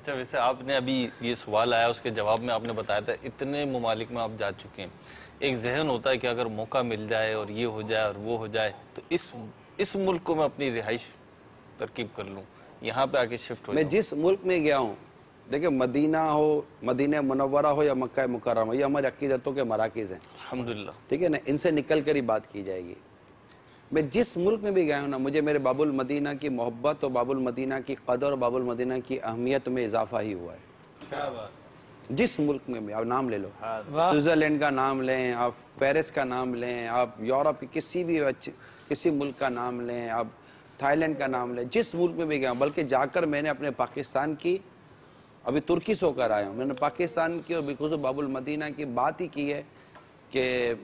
اچھا ویسے آپ نے ابھی یہ سوال آیا اس کے جواب میں آپ نے بتایا تھا اتنے ممالک میں آپ جا چکے ہیں، ایک ذہن ہوتا ہے کہ اگر موقع مل جائے اور یہ ہو جائے اور وہ ہو جائے تو اس ملک کو میں اپنی رہائش ترکیب کر لوں، یہاں پہ آ کے شفٹ ہو میں جاؤں۔ جس ملک میں گیا ہوں، دیکھیں مدینہ ہو، مدینہ منورہ ہو یا مکہ مکرمہ، یہ ہماری عقیدتوں کے مراکز ہیں الحمدللہ۔ ٹھیک ہے نا، ان سے نکل کر ہی بات کی جائے گی۔ میں جس ملک میں بھی گیا ہوں نا، مجھے میرے باب المدینہ کی محبت اور باب المدینہ کی قدر اور باب المدینہ کی اہمیت میں اضافہ ہی ہوا ہے۔ کیا بات، جس ملک میں بھی آپ نام لے لو، سوئٹزرلینڈ کا نام لیں، آپ پیرس کا نام لیں، آپ یورپ کی کسی ملک کا نام لیں، آپ تھائی لینڈ کا نام لیں، جس ملک میں بھی گیا ہوں، بلکہ جا کر میں نے اپنے پاکستان کی، ابھی ترکی سے ہو کر آیا ہوں، میں نے پاکستان کی اور بالخصوص باب المدینہ کی بات ہی کی ہے کہ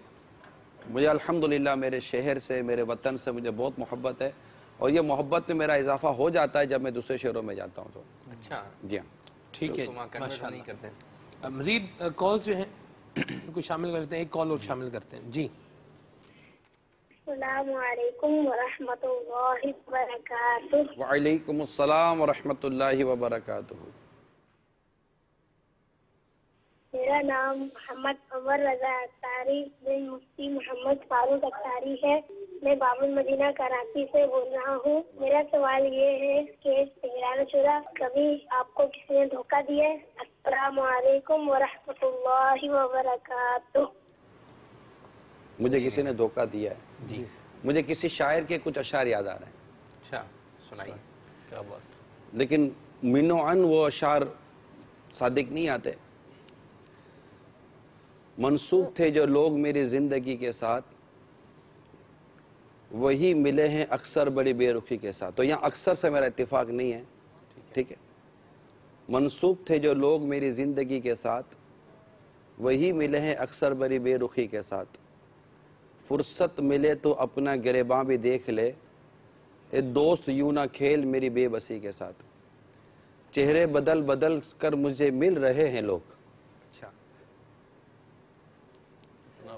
مجھے الحمدللہ میرے شہر سے، میرے وطن سے مجھے بہت محبت ہے، اور یہ محبت میں میرا اضافہ ہو جاتا ہے جب میں دوسرے شہروں میں جاتا ہوں تو۔ اچھا جی ہاں، ٹھیک ہے ماشاء اللہ۔ مزید کال جو ہیں ان کو شامل کرتے ہیں، ایک کال اور شامل کرتے ہیں۔ جی السلام علیکم ورحمۃ اللہ وبرکاتہ۔ وعلیکم السلام ورحمۃ اللہ وبرکاتہ۔ میرا نام محمد عمر رضا اختاری بن مفتی محمد فاروق اختاری ہے، میں باب المدینہ کراچی سے بول رہا ہوں۔ میرا سوال یہ ہے کہ تہران شورا کبھی آپ کو کسی نے دھوکہ دیا ہے؟ السلام علیکم ورحمۃ اللہ وبرکاتہ۔ مجھے کسی نے دھوکہ دیا ہے؟ جی، مجھے کسی شاعر کے کچھ اشعار یاد آ رہے ہیں، اچھا سنائیے۔ کیا بات، لیکن منو عن وہ اشعار صادق نہیں آتے۔ منسوب تھے جو لوگ میری زندگی کے ساتھ، وہی ملے ہیں اکثر بڑی بے رخی کے ساتھ۔ تو یہاں اکثر سے میرا اتفاق نہیں ہے، ٹھیک ہے۔ منسوب تھے جو لوگ میری زندگی کے ساتھ، وہی ملے ہیں اکثر بڑی بے رخی کے ساتھ۔ فرصت ملے تو اپنا گریباں بھی دیکھ لے، اے دوست یوں نہ کھیل میری بے بسی کے ساتھ۔ چہرے بدل بدل کر مجھے مل رہے ہیں لوگ، اچھا،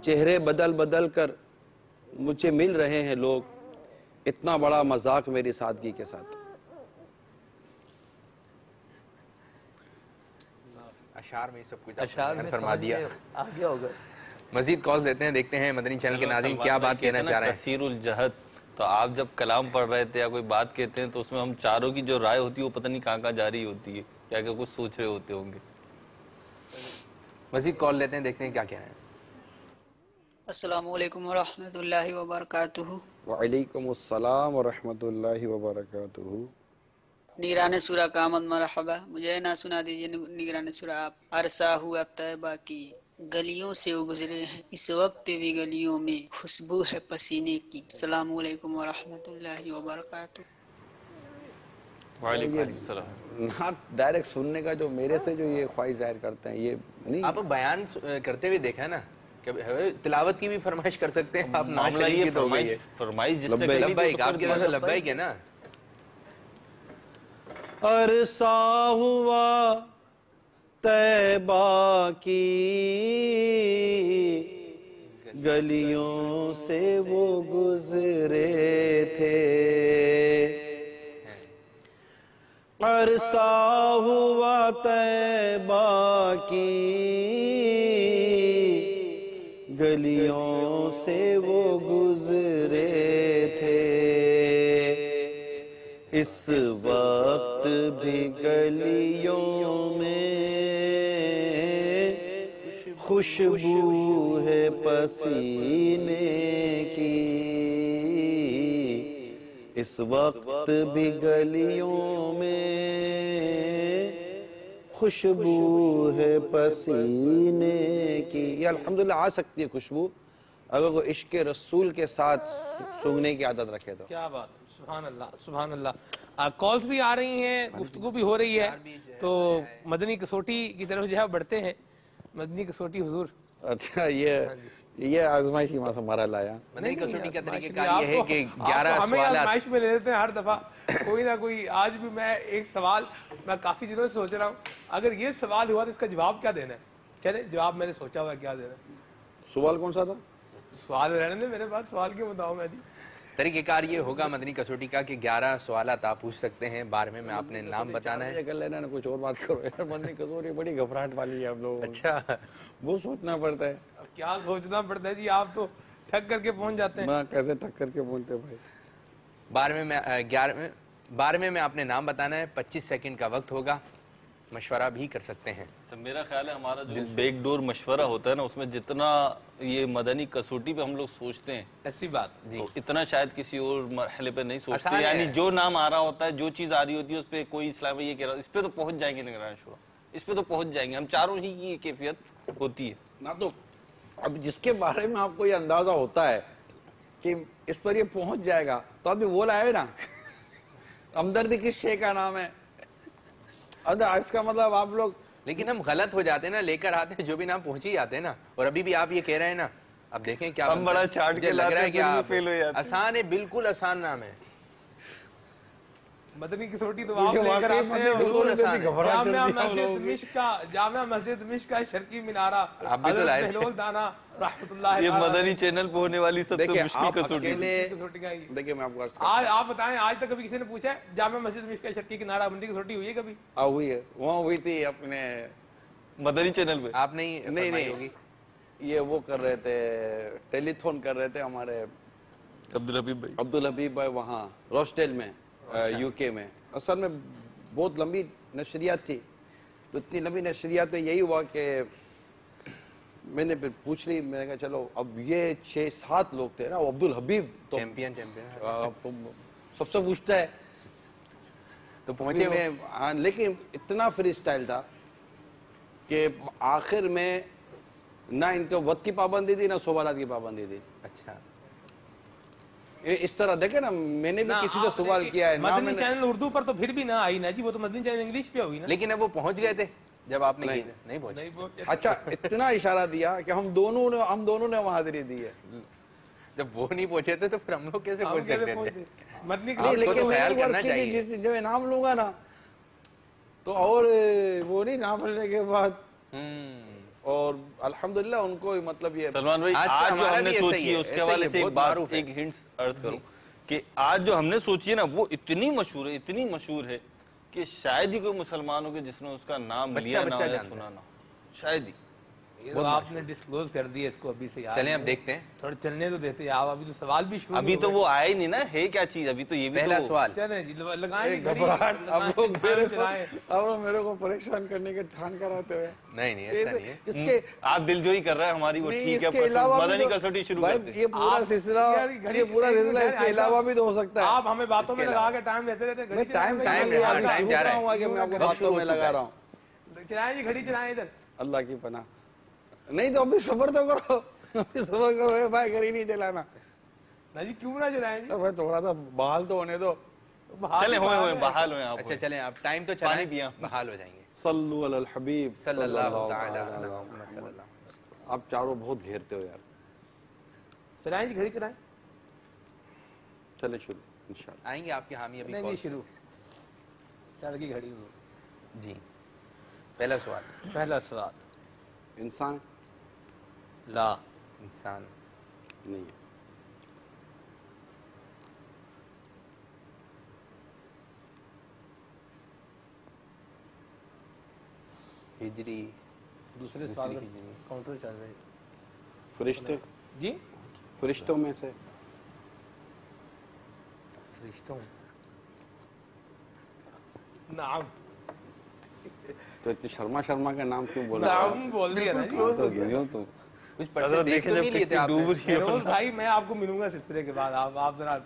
چہرے بدل بدل کر مجھے مل رہے ہیں لوگ، اتنا بڑا مذاق میری سادگی کے ساتھ۔ اشعار میں سب کچھ اشعار میں فرما دیا۔ آ گیا ہوگا۔ مزید کال دیتے ہیں، دیکھتے ہیں مدنی چینل کے ناظرین کیا بات کہنا چاہ رہے ہیں۔ کثیر الجہد، تو آپ جب کلام پڑھ رہے تھے یا کوئی بات کہتے ہیں تو اس میں ہم چاروں کی جو رائے ہوتی ہے وہ پتہ نہیں کہاں جا رہی ہوتی ہے، کیا کہ کچھ سوچ رہے ہوتے ہوں گے۔ مزید کال لیتے ہیں، دیکھتے ہیں کیا کہہ رہے ہیں۔ السلام علیکم ورحمۃ اللہ وبرکاتہ۔ وعلیکم السلام ورحمۃ اللہ وبرکاتہ۔ نیران سورہ کا آمد مرحبا، مجھے نہ سنا دیجیے نیران سورہ آپ۔ عرصہ ہوا طیبہ کی گلیوں سے وہ گزرے ہیں، اس وقت بھی گلیوں میں خوشبو ہے پسینے کی۔ السلام علیکم ورحمۃ اللہ وبرکاتہ۔ وعلیکم السلام۔ نعت ڈائریکٹ سننے کا جو میرے سے جو یہ خواہش ظاہر کرتے ہیں، یہ نہیں۔ آپ بیان کرتے ہوئے دیکھا نا، تلاوت کی بھی فرمائش کر سکتے ہیں آپ۔ معاملہ یہ فرمائش جس نے کری لبیک، آپ کے پاس لبیک ہے نا۔ عرصہ ہوا طیبہ کی گلیوں سے وہ گزرے تھے، عرصہ ہوا طیبہ کی گلیوں سے وہ گزرے تھے، اس وقت بھی گلیوں میں خوشبو ہے پسینے کی، اس وقت بھی گلیوں میں خوشبو ہے پسینے کی۔ یہ الحمدللہ آ سکتی ہے خوشبو اگر وہ عشق رسول کے ساتھ سونگنے کی عادت رکھے تو۔ کیا بات ہے، سبحان اللہ سبحان اللہ۔ کالز بھی آ رہی ہیں، گفتگو بھی ہو رہی ہے، تو مدنی کسوٹی کی طرف جو ہے بڑھتے ہیں۔ مدنی کسوٹی حضور، اچھا یہ آزمائشی موسم ہمارا لایا۔ مدنی کسوٹی کا طریقہ کار یہ ہے کہ 11 ہمیں سوالات آزمائش میں لے لیتے ہیں ہر دفعہ کوئی نہ کوئی۔ آج بھی میں ایک سوال میں کافی دنوں سے سوچ رہا ہوں، اگر یہ سوال ہوا تو اس کا جواب کیا دینا ہے؟ چلے جواب میں نے سوچا ہوا ہے کیا دینا ہے۔ سوال کون سا تھا؟ سوال رہنے دیں میرے پاس، سوال کیوں بتاؤں میں جی؟ طریقہ کار یہ ہوگا مدنی کسوٹی کا کہ 11 سوالات آپ پوچھ سکتے ہیں، 12ویں میں آپ نے نام بتانا ہے. کر لینا نا، کچھ اور بات کرو یار. مدنی کسوٹی بڑی گھبراہٹ والی ہے ہم لوگ. اچھا وہ سوچنا پڑتا ہے. کیا سوچنا پڑتا ہے جی، آپ تو ٹھک کر کے پہنچ جاتے ہیں. کیسے ٹھک کر کے بولتے بھائی. 12ویں میں آپ نے نام بتانا ہے. 25 سیکنڈ کا وقت ہوگا. مشورہ بھی کر سکتے ہیں. میرا خیال ہے ہمارا جو بیک ڈور مشورہ ہوتا ہے نا، اس میں جتنا یہ مدنی کسوٹی پہ ہم لوگ سوچتے ہیں ایسی بات تو اتنا شاید کسی اور مرحلے پہ نہیں سوچتے. یعنی جو نام آ رہا ہوتا ہے، جو چیز آ رہی ہوتی ہے، اس پہ کوئی اسلام یہ کہہ رہا ہے اس پہ تو پہنچ جائیں گے نگران شورا، اس پہ تو پہنچ جائیں گے. ہم چاروں ہی کی یہ کیفیت ہوتی ہے نا. تو اب جس کے بارے میں آپ کو یہ اندازہ ہوتا ہے کہ اس پر یہ پہنچ جائے گا تو آپ نے وہ لائے نا. ہمدردی کس شے کا نام ہے؟ اس کا مطلب آپ لوگ، لیکن ہم غلط ہو جاتے ہیں نا، لے کر آتے ہیں جو بھی نام پہنچ ہی جاتے ہیں نا. اور ابھی بھی آپ یہ کہہ رہے ہیں نا، اب دیکھیں کیا ہم بڑا چاٹ کے لگ رہا ہے لاتے کہ آسان ہے، بالکل آسان نام ہے. مدنی کسوٹی تو آپ لے کر آتے ہیں. جامعہ مسجد دمشق کا شرقی مینارہ، حضرت بہلول دانا رحمۃ اللہ. یہ مدنی چینل پہ ہونے والی سب سے مشکل کسوٹی. دیکھیں میں آپ کو آپ بتائیں، آج تک کبھی کسی نے پوچھا ہے جامعہ مسجد دمشق کا شرقی کنارہ بندی کسوٹی ہوئی ہے کبھی؟ ہوئی ہے، وہاں ہوئی تھی اپنے مدنی چینل پہ. آپ نہیں ہوگی. یہ وہ کر رہے تھے، ٹیلی تھون کر رہے تھے ہمارے عبدالحبیب بھائی وہاں روسٹیل میں، یو کے میں. اصل میں بہت لمبی نشریات تھی، تو اتنی لمبی نشریات میں یہی ہوا کہ میں نے پھر پوچھ لی. میں نے کہا چلو اب یہ 6-7 لوگ تھے نا. عبدالحبیب تو چیمپئن سب سے پوچھتا ہے تو پہنچے میں. لیکن اتنا فری سٹائل تھا کہ آخر میں نہ ان کو وقت کی پابندی تھی، نہ سوالات کی پابندی تھی. اچھا اس طرح دیکھیں نا، میں نے بھی کسی سے سوال کیا ہے. مدنی چینل اردو پر تو پھر بھی نہ آئی نا جی، وہ تو مدنی چینل انگلش پہ ہوئی نا. لیکن اب وہ پہنچ گئے تھے جب آپ نے نہیں پہنچے. اچھا اتنا اشارہ دیا کہ ہم دونوں نے وہاں حاضری دی ہے. جب وہ نہیں پہنچے تھے تو پھر ہم لوگ کیسے پہنچ سکتے تھے؟ مدنی لیکن میں جب انعام لوں گا نا تو اور وہ نہیں نام پڑھنے کے بعد. اور الحمدللہ ان کو مطلب یہ سلمان بھائی آج جو ہم نے سوچی ہے اس کے حوالے سے ایک بات، ایک ہنٹس عرض کروں کہ آج جو ہم نے سوچی ہے نا وہ اتنی مشہور ہے کہ شاید ہی کوئی مسلمان ہو کہ جس نے اس کا نام لیا نہ یا سنا نہ، شاید ہی. آپ نے ڈسکلوز کر دیا اس کو ابھی سے. چلیں اب دیکھتے ہیں، تھوڑا چلنے تو دیتے ہیں آپ. ابھی تو سوال بھی شروع، ابھی تو وہ آیا ہی نہیں نا. ہے کیا چیز ابھی تو یہ بھی پہلا سوال. چلیں جی لگائیں. اب لوگ میرے کو پریشان کرنے کے ٹھان کراتے ہوئے. نہیں ایسا نہیں ہے. اس کے آپ دل جو ہی کر رہا ہے ہماری وہ ٹھیک ہے. مدنی کسوٹی شروع کرتے ہیں. یہ پورا سلسلہ اس کے علاوہ بھی تو ہو سکتا ہے. آپ ہمیں باتوں میں لگا کے ٹائم لیتے رہتے ہیں. ٹائم جا رہا ہوں کہ میں آپ کو باتوں میں لگا رہا ہوں. چلائیں جی گھڑی چلائیں ادھر. اللہ کی پناہ. نہیں تو ابھی صبر تو کرو، ابھی صبر کرو بھائی، گھر ہی نہیں چلانا. جی کیوں نہ چلائیں جی؟ بھائی تھوڑا سا بحال تو ہونے دو. چلیں ہوئے بحال ہوئے آپ. اچھا چلیں آپ ٹائم تو چلائیں، بحال ہو جائیں گے. صلو علی الحبیب صلی اللہ تعالی علیہ وسلم. آپ چاروں بہت گھیرتے ہو یار. چلائیں جی گھڑی چلائیں. چلے شروع انشاءاللہ. آئیں گے آپ کے حامی ابھی. نہیں شروع. چل کی گھڑی جی. پہلا سوال. انسان لا. انسان نہیں ہے. ہجری. دوسرے سوال کاؤنٹر چل رہے. فرشتے. جی فرشتوں میں سے. فرشتوں. نعم. تو اتنی شرما کا نام کیوں بول رہا ہے؟ نعم بول دیا نا تو کچھ پرچے دیکھے تو نہیں لیتے آپ نے. فیروز بھائی میں آپ کو ملوں گا سلسلے کے بعد. آپ ذرا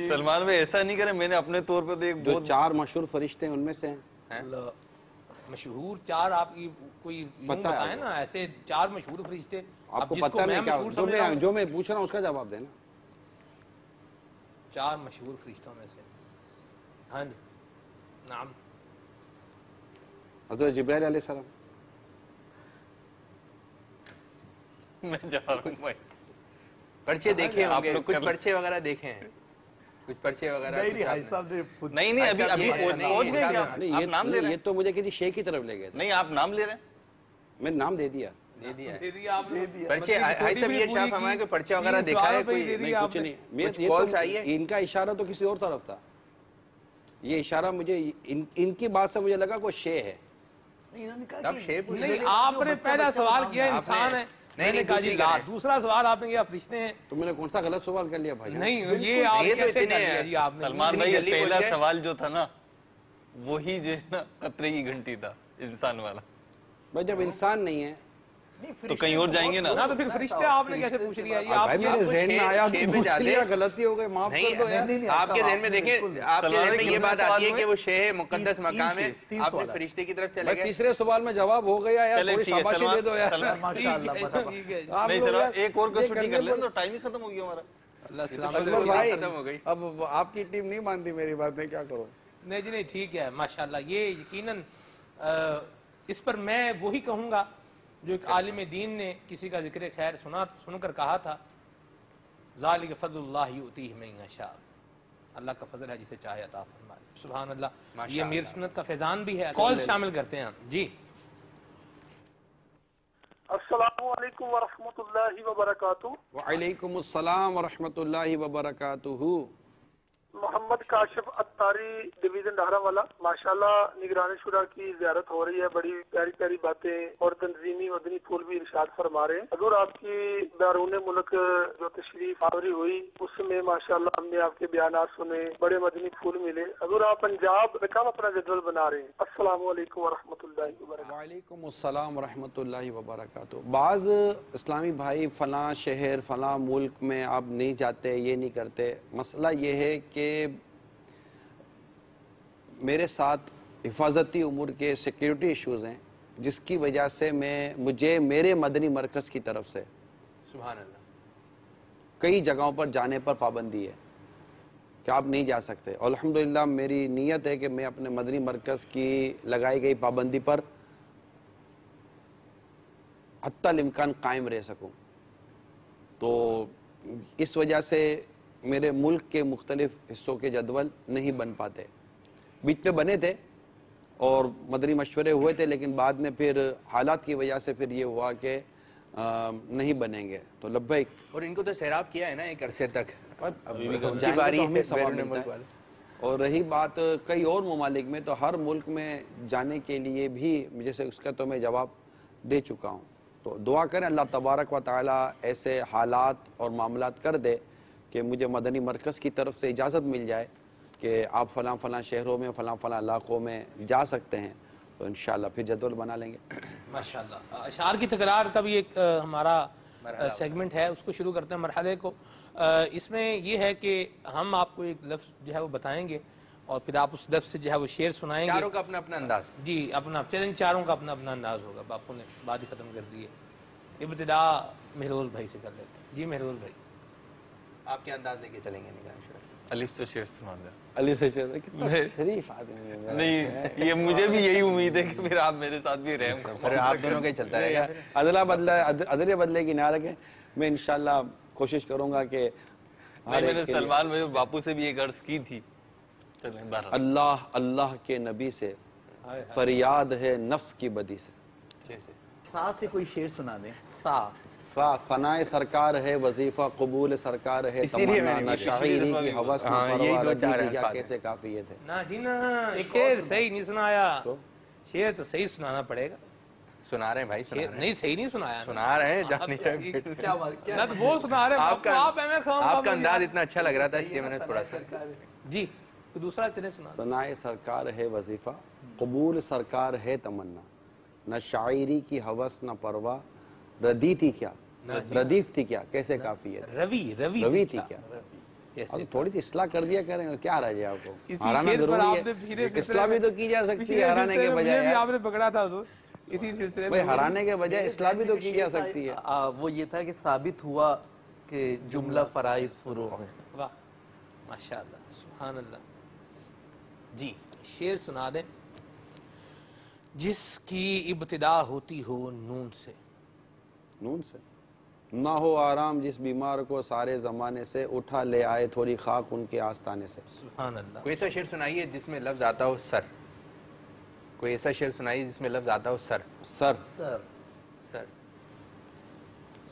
سلمان بھائی ایسا نہیں کریں. میں نے اپنے طور پہ تو ایک جو 4 مشہور فرشتے ہیں ان میں سے ہیں. مشہور 4 آپ کی کوئی بتائیں نا ایسے 4 مشہور فرشتے. آپ کو پتہ نہیں کیا جو میں پوچھ رہا ہوں اس کا جواب دینا. 4 مشہور فرشتوں میں سے. ہاں جی. نعم. حضرت جبرائیل علیہ السلام. میں جا رہا ہوں بھائی. پرچے دیکھے ہوں گے، کچھ پرچے وغیرہ دیکھے ہیں، کچھ پرچے وغیرہ. نہیں ابھی پہنچ گئے. آپ نام لے رہے ہیں. یہ تو مجھے کسی شے کی طرف لے گئے. نہیں آپ نام لے رہے ہیں. میں نام دے دیا. دے دیا دے دیا آپ نے پرچے آئی صاحب یہ شاہ فرمایا کہ پرچے وغیرہ دیکھا ہے کوئی نہیں کچھ نہیں کالس آئی ہے ان کا اشارہ تو کسی اور طرف تھا یہ اشارہ مجھے ان کی بات سے مجھے لگا کوئی شے ہے نہیں آپ نے پہلا سوال کیا انسان ہے میں نے کہا جی لا دوسرا سوال آپ نے کیا فرشتے ہیں تو میں نے کون سا غلط سوال کر لیا بھائی نہیں یہ آپ کیسے کر لیا جی آپ نے سلمان بھائی پہلا سوال جو تھا نا وہی جو ہے نا قطرے کی گھنٹی تھا انسان والا بھائی جب انسان نہیں ہے تو کہیں اور جائیں گے نا تو پھر فرشتے آپ نے کیسے پوچھ لیا یہ آپ بھائی میرے ذہن میں آیا تو پوچھ لیا غلطی ہو گئی معاف کر دو یار آپ کے ذہن میں دیکھیں آپ کے ذہن میں یہ بات آتی ہے کہ وہ شے ہے مقدس مقام ہے آپ نے فرشتے کی طرف چلے گئے تیسرے سوال میں جواب ہو گیا یار تھوڑی شاباشی دے دو یار نہیں سر ایک اور کسوٹی کر لیں تو ٹائم ہی ختم ہو گیا ہمارا اکبر بھائی اب آپ کی ٹیم نہیں مانتی میری بات میں کیا کروں نہیں جی نہیں ٹھیک ہے ماشاءاللہ یہ یقیناً اس پر میں وہی کہوں گا جو ایک عالم دین نے کسی کا ذکر خیر سن کر کہا تھا ذالک فضل اللہ یؤتیہ من یشاء اللہ کا فضل ہے جسے چاہے عطا فرمائے سبحان اللہ یہ میر سنت کا فیضان بھی ہے کال شامل کرتے ہیں جی السلام علیکم ورحمۃ اللہ وبرکاتہ وعلیکم السلام ورحمۃ اللہ وبرکاتہ محمد کاشف اتاری ڈویژن ڈہرہ والا ماشاءاللہ نگران شورا کی زیارت ہو رہی ہے بڑی پیاری پیاری باتیں اور تنظیمی مدنی پھول بھی ارشاد فرما رہے ہیں حضور آپ کی بیرون ملک جو تشریف آوری ہوئی اس میں ماشاءاللہ ہم نے آپ کے بیانات سنے بڑے مدنی پھول ملے حضور آپ پنجاب میں کم اپنا جدول بنا رہے ہیں السلام علیکم ورحمۃ اللہ وبرکاتہ وعلیکم السلام ورحمۃ اللہ وبرکاتہ بعض اسلامی بھائی فلاں شہر فلاں ملک میں آپ نہیں جاتے یہ نہیں کرتے مسئلہ یہ ہے کہ میرے ساتھ حفاظتی امور کے سیکیورٹی ایشوز ہیں جس کی وجہ سے مجھے میرے مدنی مرکز کی طرف سے سبحان اللہ کئی جگہوں پر جانے پر پابندی ہے کہ آپ نہیں جا سکتے اور الحمدللہ میری نیت ہے کہ میں اپنے مدنی مرکز کی لگائی گئی پابندی پر حتی الامکان قائم رہ سکوں تو اس وجہ سے میرے ملک کے مختلف حصوں کے جدول نہیں بن پاتے بیچ میں بنے تھے اور مدنی مشورے ہوئے تھے لیکن بعد میں پھر حالات کی وجہ سے پھر یہ ہوا کہ نہیں بنیں گے تو لبیک اور ان کو تو سیراب کیا ہے نا ایک عرصے تک اور رہی بات کئی اور ممالک میں تو ہر ملک میں جانے کے لیے بھی جیسے اس کا تو میں جواب دے چکا ہوں تو دعا کریں اللہ تبارک و تعالی ایسے حالات اور معاملات کر دے کہ مجھے مدنی مرکز کی طرف سے اجازت مل جائے کہ آپ فلاں فلاں شہروں میں فلاں فلاں علاقوں میں جا سکتے ہیں تو انشاءاللہ پھر جدول بنا لیں گے ماشاءاللہ اشعار کی تکرار کا بھی ایک ہمارا سیگمنٹ ہے اس کو شروع کرتے ہیں مرحلے کو اس میں یہ ہے کہ ہم آپ کو ایک لفظ جو ہے وہ بتائیں گے اور پھر آپ اس لفظ سے جو ہے وہ شعر سنائیں گے چاروں کا اپنا اپنا انداز جی اپنا چیلنج چاروں کا اپنا اپنا انداز ہوگا باپو نے بات ہی ختم کر دی ہے ابتدا مہروز بھائی سے کر لیتے ہیں جی مہروز بھائی آپ کے انداز لے کے چلیں گے نگران شورا علی سے شعر سنا دیں علی سے شعر کتنا شریف آدمی ہے نہیں یہ مجھے بھی یہی امید ہے کہ پھر آپ میرے ساتھ بھی رحم کریں آپ دونوں کا ہی چلتا رہے گا عدلے بدلے کی نہ رکھیں میں انشاءاللہ کوشش کروں گا کہ میں نے سلمان میں باپو سے بھی ایک عرض کی تھی اللہ اللہ کے نبی سے فریاد ہے نفس کی بدی سے ساتھ سے کوئی شعر سنا دیں فنائے سرکار ہے وظیفہ قبول سرکار ہے تمنا نہ شاعری کی حوث نہ پروا ردی کیا کیسے کافی یہ تھے نا جی نا شعر صحیح نہیں سنایا شعر تو صحیح سنانا پڑے گا سنا رہے ہیں بھائی نہیں صحیح نہیں سنایا سنا رہے ہیں جانی نہ تو وہ سنا رہے آپ کا انداز اتنا اچھا لگ رہا تھا اس لیے میں نے تھوڑا سا جی دوسرا چلے سنا ثنائے سرکار ہے وظیفہ قبول سرکار ہے تمنا نہ شاعری کی حوث نہ پروا ردی تھی کیا ردیف تھی کیا کیسے کافی ہے روی تھی کیا تھوڑی سی اصلاح کر دیا کریں کیا رہ جائے آپ کو ہرانا ضروری ہے اصلاح بھی تو کی جا سکتی ہے ہرانے کے بجائے آپ نے پکڑا تھا اسی سلسلے میں ہرانے کے بجائے اصلاح بھی تو کی جا سکتی ہے وہ یہ تھا کہ ثابت ہوا کہ جملہ فرائض فروع ہے واہ ماشاءاللہ سبحان اللہ جی شعر سنا دیں جس کی ابتدا ہوتی ہو نون سے نہ ہو آرام جس بیمار کو سارے زمانے سے اٹھا لے آئے تھوڑی خاک ان کے آستانے سے سبحان اللہ کوئی ایسا شعر سنائیے جس میں لفظ آتا ہو سر کوئی ایسا شعر سنائیے جس میں لفظ آتا ہو سر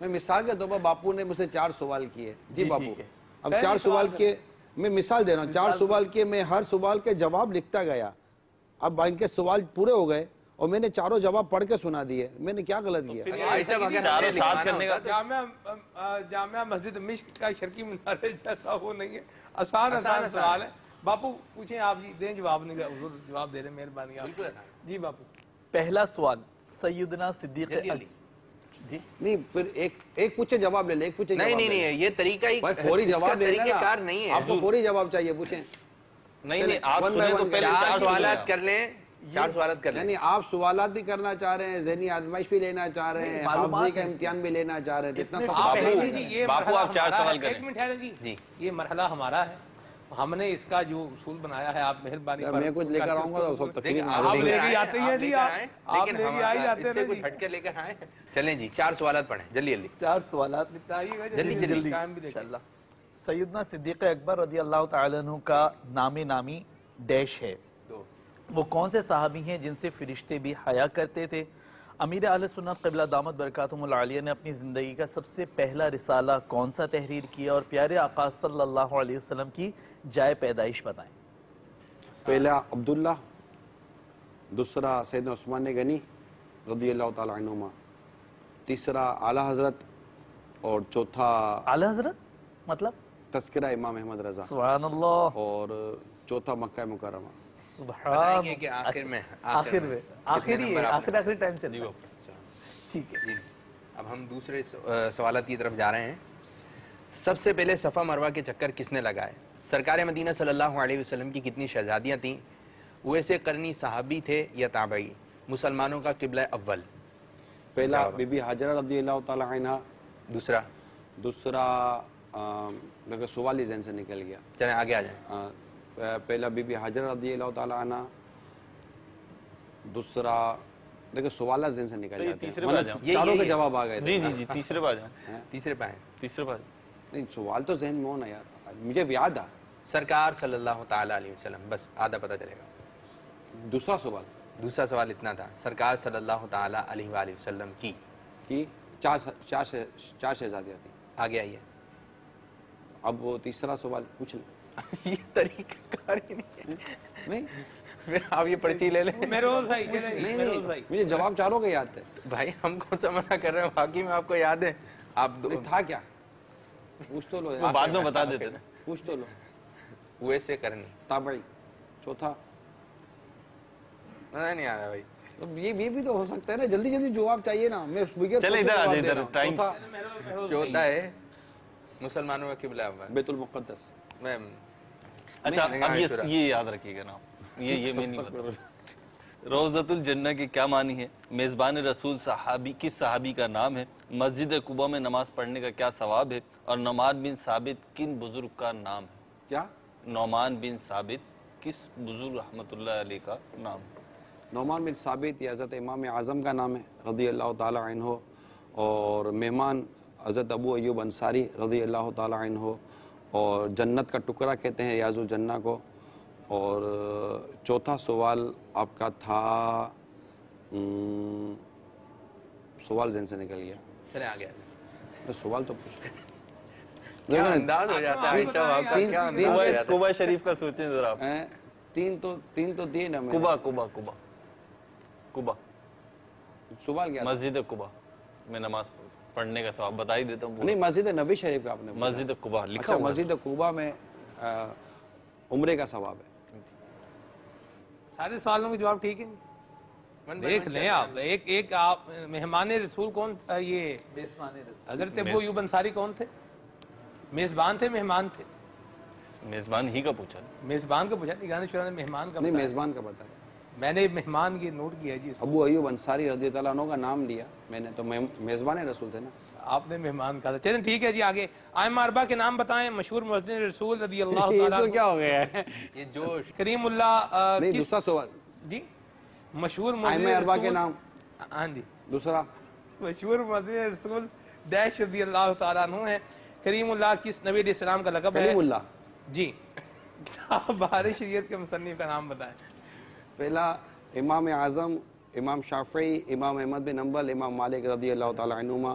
میں مثال کے طور پر باپو نے مجھ سے 4 سوال کیے. جی باپو اب پہلے 4 سوال سوال کے میں مثال دے رہا ہوں. 4 سوال کے میں ہر سوال کے جواب لکھتا گیا. اب ان کے سوال پورے ہو گئے اور میں نے چاروں جواب پڑھ کے سنا دیے. میں نے کیا غلط کیا؟ چاروں ساتھ کرنے کا جامعہ مسجد مشک کا شرکی منارے جیسا وہ نہیں ہے. آسان سوال ہے. باپو پوچھیں آپ جی دیں جواب. نہیں حضور جواب دے رہے مہربانی آپ. جی باپو پہلا سوال سیدنا صدیق جی نہیں پھر ایک پوچھے جواب لے لیں. ایک پوچھے نہیں یہ طریقہ ہی فوری جواب لے طریقہ کار نہیں ہے. آپ کو فوری جواب چاہیے. پوچھیں. نہیں آپ سنیں تو پہلے 4 سوالات کر لیں. 4 سوالات کر لیں. یعنی آپ سوالات بھی کرنا چاہ رہے ہیں, ذہنی آزمائش بھی لینا چاہ رہے ہیں, حافظی کا امتحان بھی لینا چاہ رہے ہیں. اتنا سب باپو آپ 4 سوال کریں. ایک منٹ ٹھہریں جی. یہ مرحلہ ہمارا ہے. ہم نے اس کا جو اصول بنایا ہے آپ مہربانی میں کچھ لے کر آؤں گا تو سب تقریباً آپ لے کے آتے ہیں جی. آپ لے کے آئی جاتے ہیں کچھ ہٹ کے لے کر آئیں. چلیں جی 4 سوالات پڑھیں جلدی 4 سوالات جلدی. سیدنا صدیق اکبر رضی اللہ تعالیٰ عنہ کا نامی ڈیش ہے. وہ کون سے صحابی ہیں جن سے فرشتے بھی حیا کرتے تھے؟ امیر اہل سنت قبلہ دامت برکاتہم العالیہ نے اپنی زندگی کا سب سے پہلا رسالہ کون سا تحریر کیا اور پیارے آقا صلی اللہ علیہ وسلم کی جائے پیدائش بتائیں؟ پہلا عبداللہ, دوسرا سیدنا عثمان غنی رضی اللہ تعالیٰ عنہما, تیسرا اعلیٰ حضرت اور چوتھا اعلیٰ حضرت مطلب تذکرہ امام احمد رضا سبحان اللہ, اور چوتھا مکہ مکرمہ. سبحان آخری ٹائم چل رہا ہے. ٹھیک ہے اب ہم دوسرے سوالات کی طرف جا رہے ہیں. سب سے پہلے صفا مروہ کے چکر کس نے لگائے؟ سرکار مدینہ صلی اللہ علیہ وسلم کی کتنی شہزادیاں تھیں؟ ویسے قرنی صحابی تھے یا تابعی؟ مسلمانوں کا قبلہ اول؟ پہلا بی بی حاجرہ رضی اللہ تعالیٰ عنہ. دوسرا دیکھو سوال ہی ذہن سے نکل گیا. چلیں آگے آ جائیں. پہلا بی بی حاجرہ رضی اللہ تعالیٰ عنہ, دوسرا دیکھو سوالات ذہن سے نکل جاتے ہیں. چاروں کے جواب آ گئے. جی تیسرے پہ جائیں. تیسرے پہ نہیں سوال تو ذہن میں ہونا یار, مجھے یاد آ. سرکار صلی اللہ تعالیٰ علیہ وسلم, بس آدھا پتہ چلے گا. دوسرا سوال اتنا تھا. سرکار صلی اللہ تعالیٰ علیہ وآلہ وسلم کی 4 شہزادیاں تھیں. آگے آئیے. اب وہ تیسرا سوال پوچھ لیں. یہ طریقہ کار ہی نہیں. پھر آپ یہ پرچی لے لیں. نہیں مجھے جواب چاروں کے یاد تھے. بھائی ہم کون سا منع کر رہے ہیں, واقعی میں آپ کو یاد ہے. آپ تھا کیا پوچھ تو لو, بعد میں بتا دیتے نا. پوچھ تو لو. ویسے کرنی تابعی. چوتھا نہیں آ رہا بھائی. یہ بھی تو ہو سکتا ہے نا. جلدی جواب چاہیے نا. میں چلے ادھر آ جائے. ٹائم. چوتھا ہے مسلمانوں کا قبلہ اول بیت المقدس. اچھا اب یہ یاد رکھیے گا نا, یہ میں نہیں بتا. روضۃ الجنہ کی کیا معنی ہے؟ میزبان رسول صحابی کس صحابی کا نام ہے؟ مسجد قباء میں نماز پڑھنے کا کیا ثواب ہے؟ اور نعمان بن ثابت کن بزرگ کا نام ہے؟ کیا نعمان بن ثابت کس بزرگ رحمۃ اللہ علیہ کا نام ہے؟ نعمان بن ثابت یہ حضرت امام اعظم کا نام ہے رضی اللہ تعالیٰ عنہ, اور مہمان حضرت ابو ایوب انصاری رضی اللہ تعالیٰ عنہ, اور جنت کا ٹکڑا کہتے ہیں ریاض الجنہ کو. اور چوتھا سوال آپ کا تھا, سوال ذہن سے نکل گیا. چلیں آگے. سوال تو پوچھ. انداز ہو جاتا ہے. قباء شریف کا سوچیں ذرا. تین تو دین ہے. قباء سوال کیا؟ مسجد قباء میں نماز پڑھنے کا ثواب بتا ہی دیتا ہوں. نہیں مسجد نبی شریف کا آپ نے مسجد قباء لکھا ہوا. مسجد قباء میں عمرے کا ثواب ہے. سارے سوالوں کے جواب ٹھیک ہے. دیکھ لیں آپ. ایک آپ مہمان رسول کون تھا؟ یہ حضرت ابو ایوب انصاری کون تھے؟ میزبان تھے مہمان تھے؟ میزبان ہی کا پوچھا. میزبان کا پوچھا. نگران شورا نے مہمان کا. نہیں میزبان کا بتایا. میں نے مہمان کی نوٹ کیا جی. ابو ایوب انصاری رضی اللہ عنہ کا نام لیا میں نے, تو میزبان رسول تھے نا. آپ نے مہمان کہا تھا. چلیں ٹھیک ہے جی آگے. ائمہ اربعہ کے نام بتائیں. مشہور مؤذن رسول رضی اللہ تعالیٰ عنہ. کیا ہو گیا ہے یہ جوش. کریم اللہ. نہیں دوسرا سوال جی. مشہور مؤذن ائمہ اربعہ رسول کے نام. ہاں جی. دوسرا مشہور مؤذن رسول ڈیش رضی اللہ تعالیٰ عنہ ہے. کریم اللہ کس نبی علیہ السلام کا لقب ہے؟ کریم اللہ. جی. بہار شریعت کے مصنف کا نام بتائیں. پہلا امام اعظم, امام شافعی, امام احمد بن حنبل, امام مالک رضی اللہ تعالیٰ عنہما,